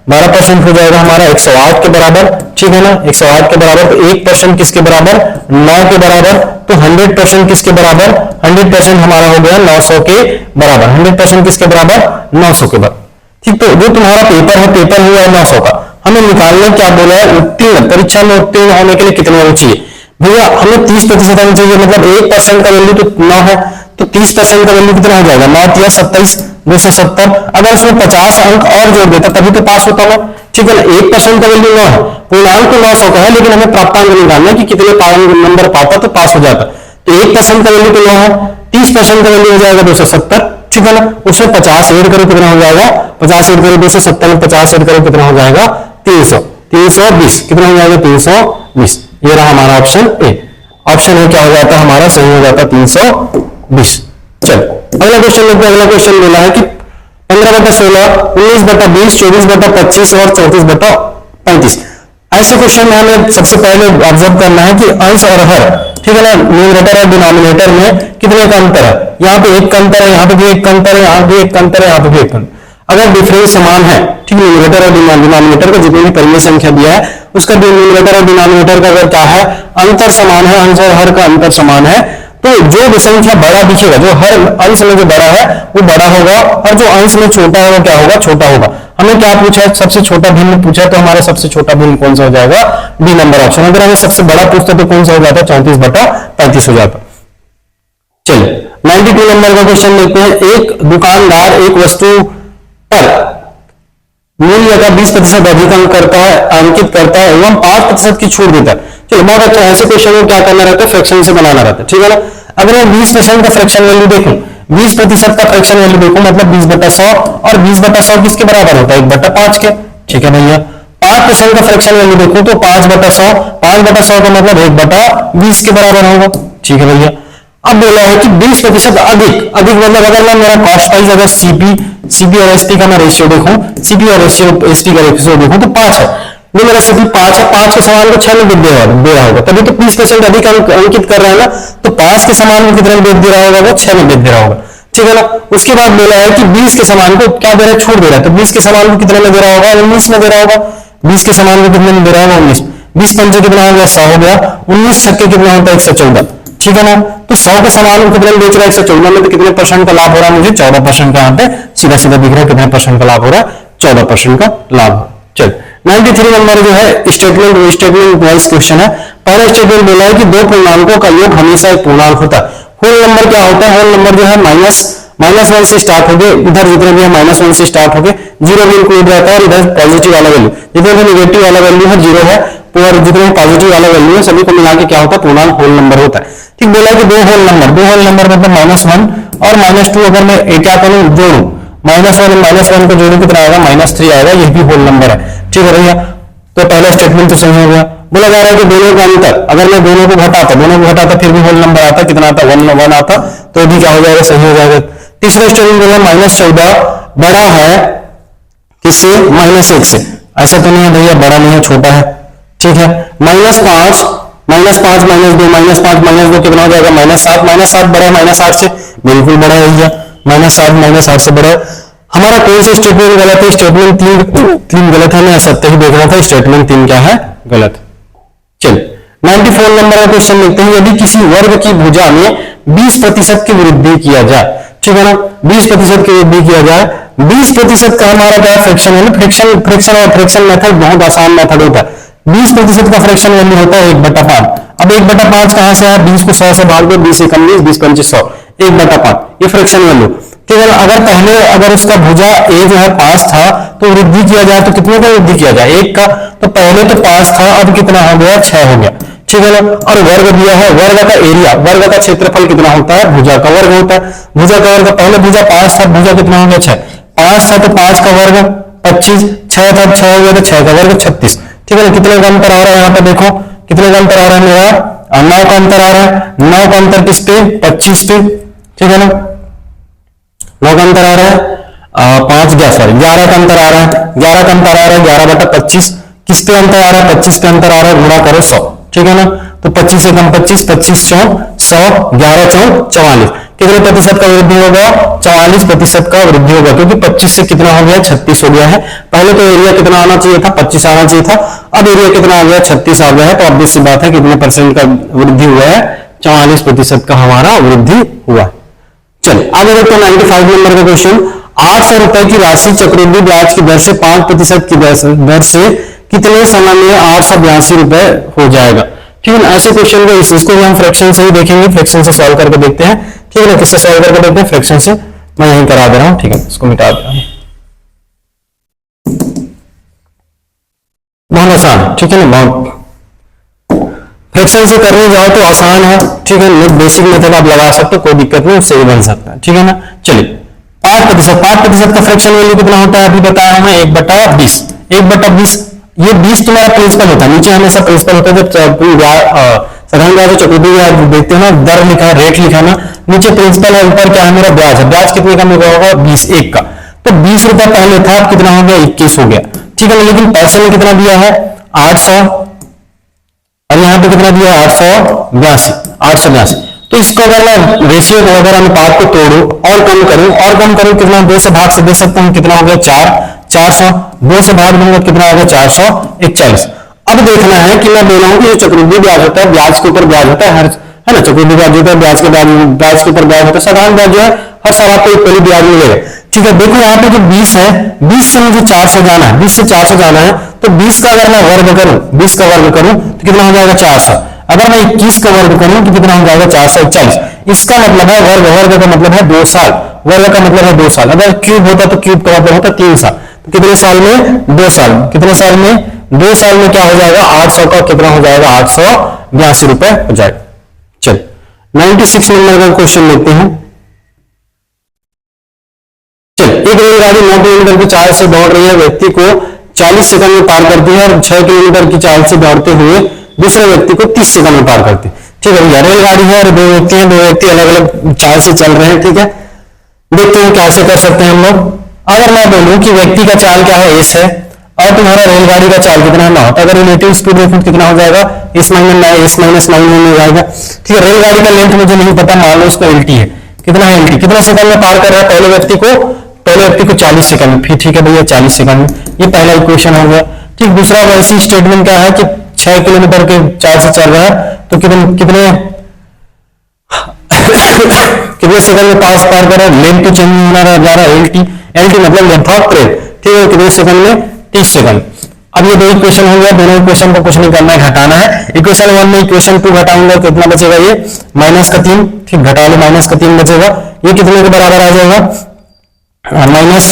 12% हो जाएगा हमारा 108 के बराबर, ठीक है ना। 108 के बराबर, तो 1% किसके बराबर 9 के बराबर, तो 100% किसके बराबर 100% हमारा हो गया 900 के बराबर। 100% किसके बराबर 900 के बराबर, ठीक। तो जो तुम्हारा पेपर हुआ है 900 का, हमें निकालना क्या बोला है, उत्तीर्ण, परीक्षा में उत्तीर्ण होने के लिए कितने होने चाहिए भैया, हमें 30% आना चाहिए, मतलब 1% का वैल्यू तो 9 है, तो 30% का वैल्यू कितना हो जाएगा 9 या 27 270। अगर इसमें 50 अंक और जोड़ देता तभी तो पास होता है, ठीक है ना। 1% का वैल्यू 9 है, पूर्णांक तो 900 का है, लेकिन हमें प्राप्तांक निकालना है कि कितने नंबर पाता तो पास हो जाता। तो 1% का वैल्यू तो 9 है, 30% का वैल्यू हो जाएगा 270, ठीक है ना। उसमें 50 ऐड करो कितना हो जाएगा, 50 ऐड करो 270 में 50 ऐड करो कितना हो जाएगा 320, कितना हो जाएगा 320। ये रहा हमारा ऑप्शन ए। ऑप्शन ए क्या हो जाता है हमारा, सही हो जाता 320। चलो अगला क्वेश्चन देखते हैं। अगला क्वेश्चन बोला है कि 15/16, 19/20, 24/25 और 34/35। ऐसे क्वेश्चन में हमें सबसे पहले ऑब्जर्व करना है कि अंश और हर, ठीक है ना, न्यूमरेटर और डिनोमिनेटर में कितने का अंतर है। यहाँ पे एक का अंतर है, यहाँ पे भी एक का अंतर है, यहाँ भी एक का अंतर है, यहाँ पे भी एक का अंतर। अगर डिफरेंस समान है, ठीक है, न्यूमरेटर और डिनोमिनेटर का जितनी भी परिमेय संख्या दिया है उसका न्यूमरेटर और डिनोमिनेटर का अगर क्या है अंतर समान है, अंश और हर का अंतर समान है, तो जो विसंख्या बड़ा दिखेगा, जो हर अंश में जो बड़ा है वो बड़ा होगा और जो अंश में छोटा है वो क्या होगा, छोटा होगा। हमें क्या पूछा है, सबसे छोटा भिन्न पूछा है, तो हमारा सबसे छोटा भिन्न कौन सा हो जाएगा, डी नंबर ऑप्शन। अगर हमें सबसे बड़ा पूछता तो कौन सा हो जाता, 34/35 हो जाता। चलिए 92 नंबर का क्वेश्चन देखते हैं। एक दुकानदार एक वस्तु पर मूल्य का 20% अधिक अंकित करता है एवं 5% की छूट देता है। चलो बहुत अच्छा, ऐसे क्वेश्चन में क्या करना रहता है, फ्रैक्शन से बनाना रहता है, ठीक है ना। अगर मैं 20% का फ्रैक्शन वैल्यू देखूं, 20% का फ्रैक्शन वैल्यू देखूं, मतलब 20/100, और 20/100 किसके बराबर होता है 1/5 के, ठीक है भैया। 5% का फ्रैक्शन वैल्यू देखूं तो 5/100, 5/100 का मतलब 1/20 के बराबर होगा, ठीक है भैया। अब बोला है कि 20% अधिक मतलब अगर मैं मेरा कॉस्ट प्राइस अगर सीपी और एसपी का मैं रेशियो देखूं, सीपी और एसपी का रेशियो देखूं तो 5 है, जो मेरा सीपी 5 है, 5 के समान को 6 में दे रहा होगा, तभी तो 20% अधिक अंकित कर रहा है ना, तो 5 के समान में कितने में दे रहा होगा, वो 6 में दे रहा होगा, ठीक है ना। उसके बाद बोला है कि 20 के समान को क्या दे रहा है, छूट दे रहा है, तो 20 के समान को कितने में दे रहा होगा, 19 में दे रहा होगा। 20 के समान को कितने में दे रहा होगा, 19। 20 पंजे कितना हो गया 100 हो गया, 19 छक्के कितना होता है 114, ठीक है ना। तो 100 के सामान कितने में बेच रहा है 114 में, तो कितने परसेंट का लाभ हो रहा है मुझे 14% का, यहाँ पे सीधा सीधा दिख रहा है कितने परसेंट का लाभ हो रहा है 14% का लाभ। चल 93 नंबर जो है स्टेटमेंट वाइज क्वेश्चन है। पहला स्टेटमेंट बोला है कि दो पूर्णांकों का योग हमेशा एक पूर्णांक होता है। होल नंबर क्या होता है, होल नंबर जो है -1 से स्टार्ट हो गए, इधर जितने भी है -1 से स्टार्ट हो गए, जीरो भी इंक्लूड रहता है, और इधर पॉजिटिव वाला वैल्यू, जितने भी नेगेटिव वाला वैल्यू है जीरो है, और जितने पॉजिटिव वाला वैल्यू है सभी को मिला के क्या होता है पूर्णांक होल नंबर होता है। ठीक बोला है कि दो होल नंबर मतलब -1 और -2 अगर मैं क्या करूं जोड़ू, -1 को जोड़ू कितना आएगा -3 आएगा, ये भी होल नंबर है, ठीक है भैया। तो पहला स्टेटमेंट तो सही हो गया। बोला जा रहा है कि दोनों का अंतर, अगर मैं दोनों को घटाता फिर भी होल नंबर आता, कितना आता 1 आता, तो भी क्या हो जाएगा सही हो जाएगा। तीसरा स्टेटमेंट बोला -14 बड़ा है किससे -1 से, ऐसा तो नहीं है भैया, बड़ा नहीं है छोटा है, ठीक है। -5 -2 कितना हो जाएगा -7 बड़ा है -8 से, बिल्कुल बड़ा है भैया, -8 से बड़ा है। हमारा कौन सा स्टेटमेंट गलत है, स्टेटमेंट 3 गलत है, मैं सत्य ही देख रहा था, स्टेटमेंट 3 क्या है गलत। चल 94 नंबर का क्वेश्चन देखते हैं। यदि किसी वर्ग की भुजा में 20% की वृद्धि किया जाए, ठीक है ना, 20% की वृद्धि किया जाए, 20% का हमारा क्या फ्रैक्शन है, फ्रैक्शन मेथड बहुत आसान मेथड होता है। 20% का फ्रैक्शन वैल्यू होता है 1/5। अब 1/5 कहां से है, 20 को 100 से भाग दो, 20 एकम 20, 20 पंचे 100, 1/5 ये फ्रैक्शन वैल्यू, ठीक है। अगर उसका भुजा a जो है 5 था, तो वृद्धि किया जाए तो कितने का वृद्धि किया जाए 1 का, तो पहले तो 5 था, अब कितना हो गया 6 हो गया, ठीक है ना। और वर्ग दिया है, वर्ग का एरिया, वर्ग का क्षेत्रफल कितना होता है, भुजा का वर्ग होता है, भुजा का वर्ग, पहले भुजा 5 था, भुजा कितना हो गया 6, 5 था तो 5 का वर्ग 25, 6 था 6 हो गया तो 6 का वर्ग 36, ठीक है ना। कितने का अंतर आ रहा है यहाँ पे देखो, कितने का अंतर आ रहा है मेरा 9 का अंतर आ रहा है, 9 का अंतर किस पे 25 पे, ठीक है ना, 9 का अंतर आ रहा है 11 का अंतर आ रहा है, 11 का अंतर आ रहा है 11/25, किस पे अंतर आ रहा है 25 पे अंतर आ रहा है, गुणा करो 100, ठीक है ना। तो 25 एकम 25, 25 चौं 100, 11 चौं 44, कितने प्रतिशत का वृद्धि होगा 44% का वृद्धि होगा, क्योंकि 25 से कितना हो गया 36 हो गया है। पहले तो एरिया कितना आना चाहिए था 25 आना चाहिए था, अब एरिया कितना आ गया 36 आ गया है, तो ऑब्वियस सी बात है कितने परसेंट का वृद्धि हुआ है 44% का हमारा वृद्धि हुआ। चलिए आगे देखते हैं 95 नंबर का क्वेश्चन। 800 रुपए की राशि चक्रवृद्धि ब्याज की दर से 5% की दर से कितने समय में 882 रुपए हो जाएगा, ठीक है। ऐसे क्वेश्चन को इसको हम फ्रैक्शन से ही देखेंगे, फ्रैक्शन से सॉल्व करके देखते हैं, ठीक है ना। किससे सॉल्व करके देखते हैं, फ्रैक्शन से, मैं यहीं करा दे रहा हूं, ठीक है, इसको मिटा दे रहा हूं, बहुत आसान, ठीक है ना, बहुत फ्रैक्शन से करने जाओ तो आसान है, ठीक है, बेसिक मेथड आप लगा सकते हो, कोई दिक्कत नहीं, उससे भी बन सकता है, ठीक है ना। चलिए 5% का फ्रैक्शन वैल्यू कितना होता है अभी बताया हमें 1/20, 1/20, ये 20 तुम्हारा प्रिंसिपल होता है, नीचे हमेशा प्रिंसिपल होता है। जब साधारण ब्याज चक्रवृद्धि ब्याज देखते हैं ना, दर लिखा है, रेट लिखा है ना, नीचे प्रिंसिपल है, ऊपर क्या है मेरा ब्याज है, ब्याज कितने का मेरा होगा 20, 1 का, तो 20 रुपया पहले था, अब कितना हो गया 21 हो गया, ठीक है ना। लेकिन पैसे में कितना दिया है 800, और यहाँ पे कितना दिया 882, तो इसको अगर मैं रेशियो को अगर अनुपात को तोड़ू और कम करूं कितना 2 से भाग से दे सकता हूं, कितना हो गया 400, 2 से भाग दूंगा कितना हो गया 441। अब देखना है कि मैं बोला हूं कि चक्रवृद्धि ब्याज होता है, ब्याज के ऊपर ब्याज होता है, हर है ना, चक्रवृद्धि ब्याज होता है, ब्याज के ऊपर ब्याज होता है, साधारण ब्याज जो है हर साल आपको इक्वली ब्याज मिलेगा, ठीक है। देखो यहाँ पे जो 20 है, 20 से मुझे 400 जाना है, 20 से 400 जाना है, तो 20 का अगर मैं वर्ग करूं, 20 का वर्ग करूं तो कितना हो जाएगा 400, अगर मैं 21 का वर्ग करूं तो कितना हो जाएगा 441। इसका मतलब है वर्ग का मतलब है 2 साल, वर्ग का मतलब है 2 साल, अगर क्यूब होता तो क्यूब का मतलब होता 3 साल, तो कितने साल में 2 साल, कितने साल में 2 साल में क्या हो जाएगा 800 का कितना हो जाएगा 882 रुपए हो जाएगा। चल 96 नंबर का क्वेश्चन लेते हैं। चल एक रेलगाड़ी 9 किलोमीटर की चाल से दौड़ रही है, व्यक्ति को 40 सेकंड में पार करती है, और 6 किलोमीटर की चाल से दौड़ते हुए दूसरे व्यक्ति को 30 सेकंड में पार करती है, ठीक है भैया। रेलगाड़ी है और 2 व्यक्ति हैं, 2 व्यक्ति अलग अलग चाल से चल रहे हैं, ठीक है। देखते हैं कैसे कर सकते हैं हम लोग। अगर मैं बोलूं कि व्यक्ति का चाल क्या है एस है, और तुम्हारा रेलगाड़ी का चाल कितना है 9, तो अगर रिलेटिव स्पीड देखो कितना हो जाएगा एस माइनस 9 में हो जाएगा, ठीक है। रेलगाड़ी का लेंथ मुझे नहीं पता, मान लो उसका एलटी है, कितना है एलटी, कितना सेकंड में पार कर रहा है पहले व्यक्ति को 40 सेकंड में, फिर ठीक है भैया 40 सेकंड में, ये पहला इक्वेशन हो गया, ठीक। दूसरा वैसी स्टेटमेंट क्या है कि 6 किलोमीटर के 4 से चल रहा है तो कितने कितने कितने सेकंड में पास पार कर रहा है, लेंथ टू चेंज होना जा रहा है, एल टी मतलब लेंथ ऑफ ट्रेन, ठीक है, कितने सेकंड में 30 सेकंड। अब ये दो इक्वेशन हो गया, दोनों इक्वेशन को कुछ नहीं करना है, घटाना है। इक्वेशन 1 में इक्वेशन 2 घटाऊंगा कितना बचेगा, ये -3, ठीक, घटा लो, -3 बचेगा। ये कितने के बराबर आ जाएगा, -10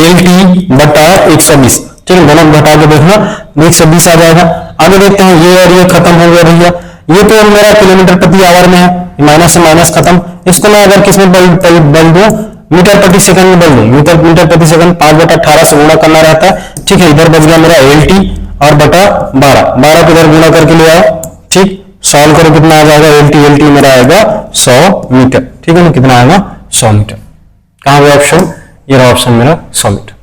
LT बटा 120, ठीक है, दोनों घटा के देखना 120 आ जाएगा। आगे देखते हैं, ये और ये खत्म हो गया भैया, ये तो मेरा किलोमीटर प्रति आवर में है, माइनस से माइनस खत्म। इसको मैं अगर किसमें बदल दूं, मीटर प्रति सेकंड में बदल दूं, मीटर प्रति सेकंड 5/18 से गुणा करना रहता है, ठीक है। इधर बच गया मेरा LT और बटा 12 को इधर गुणा करके ले आओ, ठीक, सॉल्व करो, कितना आ जाएगा, LT मेरा आएगा 100 मीटर, ठीक है ना, कितना आएगा 100 मीटर। कहां गया ऑप्शन, ये रहा ऑप्शन मेरा 100 मीटर।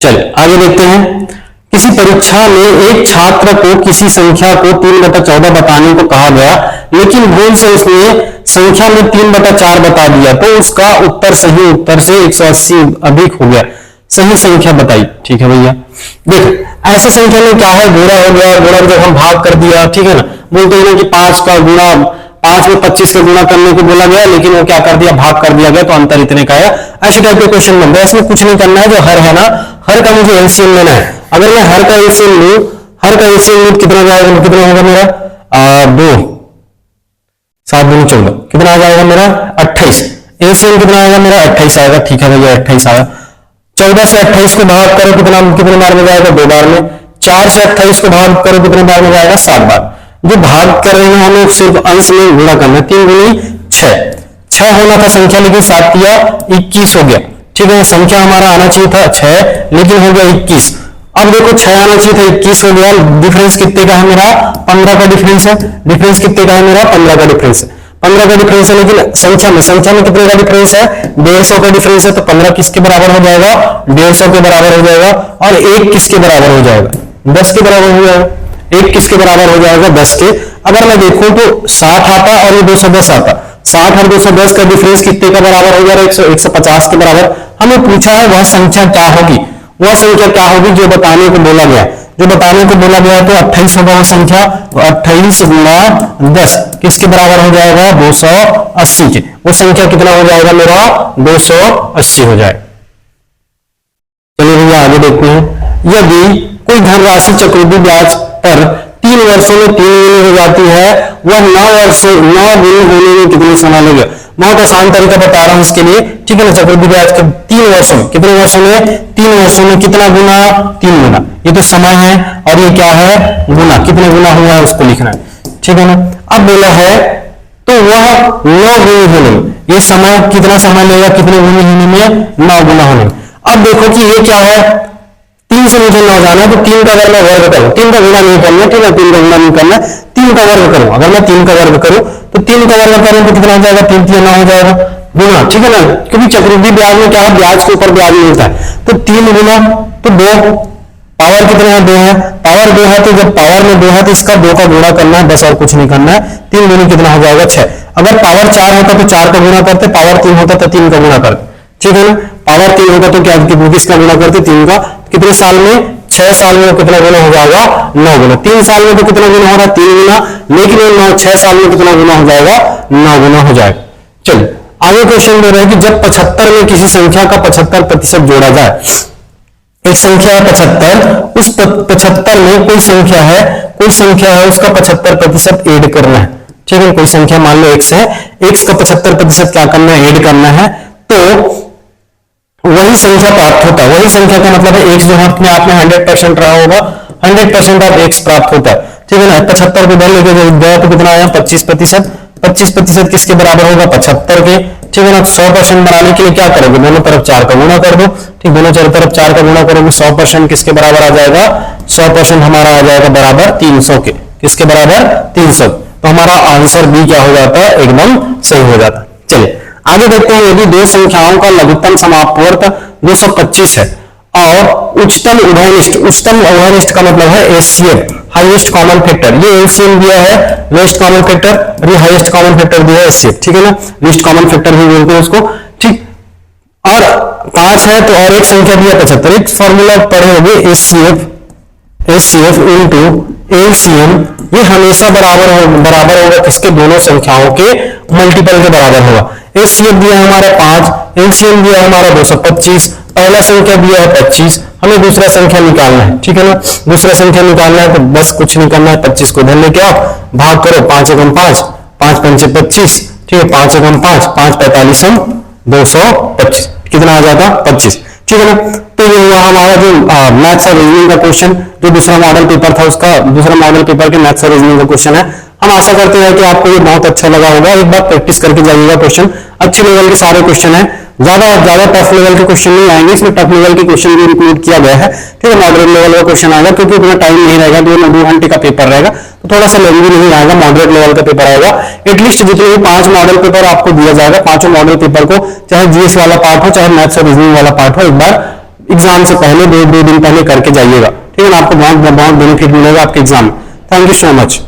चलिए आगे देखते हैं, किसी परीक्षा में एक छात्र को किसी संख्या को 3/14 बताने को कहा गया, लेकिन भूल से उसने संख्या में 3/4 बता दिया, तो उसका उत्तर सही उत्तर से 180 अधिक हो गया, सही संख्या बताई, ठीक है भैया। देखो ऐसे संख्या में क्या है, गुणा हो गया, गुणा जब हम भाग कर दिया, ठीक है ना, बोलते हैं कि 5 का गुणा 5 में 25 का गुणा करने को बोला गया, लेकिन वो क्या कर दिया, भाग कर दिया गया, तो अंतर इतने का है। ऐसे टाइप के क्वेश्चन बनते हैं, इसमें कुछ नहीं करना है, जो हर है ना, हर का मुझे एलसीएम लेना है। अगर मैं हर का एलसीएम लूं, हर का एलसीएम लूं कितना जाएगा, कितना होगा मेरा 2 7 दूनी 14, कितना आ जाएगा मेरा 28, एलसीएम कितना आएगा मेरा 28 आएगा, ठीक है भैया 28 आएगा। 14 से 28 को भाग करो, कितने बार में जाएगा, 2 बार में। 4 से 28 को भाग करो, कितने बार में जाएगा, 7 बार। जो भाग कर रहे हैं हमें सिर्फ अंश में गुणा करना है, 3 गुनी 6 होना था संख्या, लेकिन 7 किया 21 हो गया, ठीक है। संख्या हमारा आना चाहिए था 6, लेकिन हो गया 21। अब देखो 6 आना चाहिए था, 21 हो गया। डिफरेंस कितने का है मेरा, 15 का डिफरेंस है। डिफरेंस कितने का है मेरा, 15 का डिफरेंस है, 15 का डिफरेंस है, लेकिन संख्या में कितने का डिफरेंस है, 150 का डिफरेंस है, तो 15 किसके बराबर हो जाएगा, 150 के बराबर हो जाएगा। और 1 किसके बराबर हो जाएगा, 10 के बराबर हो जाएगा। 1 किसके बराबर हो जाएगा, 10 के। अगर मैं देखूं तो 60 आता और ये 210 आता, 60 और 210 का डिफरेंस कितने का बराबर हो जाएगा, 150 के बराबर। हमें पूछा है वह संख्या क्या होगी, वह संख्या क्या होगी जो बताने को बोला गया, जो बताने को बोला गया, तो 28 होगा वो संख्या, 28 गुना 10 किसके बराबर हो जाएगा, 280 के। वो संख्या कितना हो जाएगा मेरा, 280 हो जाएगा। चलिए भैया आगे देखते हैं, यदि कोई धनराशि चक्रवृद्धि ब्याज पर 3 वर्षों में 3 गुनी हो जाती है, वह 9 गुनी होने में कितनी समय लगेगा। बहुत आसान तरीका बता रहा हूं इसके लिए, ठीक है ना। चक्रवृद्धि ब्याज के 3 वर्षों में, कितने वर्षों में, 3 वर्षों में कितना गुना, 3 गुना। ये तो समय है, और ये क्या है, गुना, कितने गुना हुआ है उसको लिखना है, ठीक है ना। अब बोला है तो वह 9 गुनी होने में, ये समय कितना समय लेगा, कितने गुनी होने में, 9 गुना होने में। अब देखो कि ये क्या है, 3 से मुझे 9 जाना है, तो 3 का अगर मैं वर्ग करूं, 3 का गुणा नहीं करना, ठीक है, 3 का गुणा नहीं करना, 3 का वर्ग करूं। अगर मैं 3 का वर्ग करूं तो 3 का वर्ग करूं तो कितना हो जाएगा, 3 3 9 हो जाएगा गुणा, ठीक है ना। क्योंकि चक्रवृद्धि ब्याज में क्या है, ब्याज के ऊपर ब्याज मिलता है, तो 3 गुना तो 2, पावर कितना है, 2 है, पावर 2 है, तो जब पावर में 2 है तो इसका 2 का गुणा करना है, बस और कुछ नहीं करना है। 3 गुना कितना हो जाएगा, 6। अगर पावर 4 होता तो 4 का गुणा करते, पावर 3 होता तो 3 का गुणा करते, ठीक है ना। पावर 3 होगा तो क्या, किसका गुणा करते, 3 का। कितने साल में, 6 साल में कितना गुना हो जाएगा, 9 गुना। 3 साल में तो कितना गुना हो रहा है, 3 गुना, लेकिन 6 साल में कितना गुना हो जाएगा, 9 गुना हो जाएगा। चलिए आगे क्वेश्चन दे रहे हैं कि जब 75 में किसी संख्या का 75% जोड़ा जाए, एक संख्या है 75, उस 75 में कोई संख्या है उसका 75% ऐड करना है, ठीक है। कोई संख्या मान लो x है, x का 75% क्या करना है, ऐड करना है, तो वही संख्या प्राप्त होता है। वही संख्या का मतलब है x जो अपने आप में 100% रहा होगा, 100% ऑफ x प्राप्त होता है, ठीक है ना। 75 को इधर लेके गया तो कितना आया, 25%। 25% किसके बराबर होगा, 75 के, ठीक है ना। 100% बनाने के लिए क्या करोगे, दोनों तरफ 4 का गुणा कर दो, ठीक, दोनों तरफ 4 का गुणा करोगे, 100% किसके बराबर आ जाएगा, 100% हमारा आ जाएगा बराबर 300 के, किसके बराबर, 300। तो हमारा आंसर बी क्या हो जाता है, एकदम सही हो जाता है। चलिए आगे देखते हैं, यदि 2 संख्याओं का लघुत्तम समापवर्त 225 है और उच्चतम उभयनिष्ठ का मतलब है एचसीएफ, हाईएस्ट कॉमन फैक्टर, ये एचसीएफ दिया है, लोएस्ट कॉमन फैक्टर, ये हाईएस्ट कॉमन फैक्टर दिया है एचसीएफ, ठीक है ना। लीस्ट कॉमन फैक्टर भी बोलते हैं उसको, ठीक। और 5 है तो और एक संख्या दिया 75, एक फॉर्मूला पढ़े होंगे एचसीएफ, HCF इंटू LCM, ये हमेशा बराबर होगा किसके, दोनों संख्याओं के मल्टीपल के बराबर होगा। HCF दिया है हमारा 5, LCM दिया है हमारा 225, पहला संख्या दिया है 25, हमें दूसरा संख्या निकालना है, ठीक है ना। दूसरा संख्या निकालना है तो बस कुछ नहीं करना है, 25 को इधर लेके आओ, भाग करो, 5 एकम 5, 5 पंचे 25, ठीक है, 5 एकम 5, 5 45 225, कितना आ जाता 25, ठीक है ना। तो ये हुआ हमारा जो मैथ्स और रीजनिंग का क्वेश्चन, जो दूसरा मॉडल पेपर था उसका, दूसरा मॉडल पेपर के मैथ्स और रीजनिंग का क्वेश्चन है। हम आशा करते हैं कि आपको ये बहुत अच्छा लगा होगा, एक बार प्रैक्टिस करके जाइएगा। क्वेश्चन अच्छे लेवल के सारे क्वेश्चन है, ज्यादा टफ लेवल के क्वेश्चन नहीं आएंगे इसमें, टफ लेवल के क्वेश्चन भी इंक्लूड किया गया है, ठीक है। मॉडरेट लेवल का क्वेश्चन आएगा क्योंकि उतना टाइम नहीं रहेगा, 2 घंटे का पेपर रहेगा, तो थोड़ा सा लेंदी नहीं आएगा, मॉडरेट लेवल का पेपर आएगा। एटलीस्ट जितने भी 5 मॉडल पेपर आपको दिया जाएगा, 5 मॉडल पेपर को, चाहे जीएस वाला पार्ट हो चाहे मैथ्स और रीजनिंग वाला पार्ट हो, एक बार एग्जाम से पहले 2 दिन पहले करके जाइएगा, ठीक है ना। आपको बहुत बेनिफिट मिलेगा आपके एग्जाम में। Thank you so much.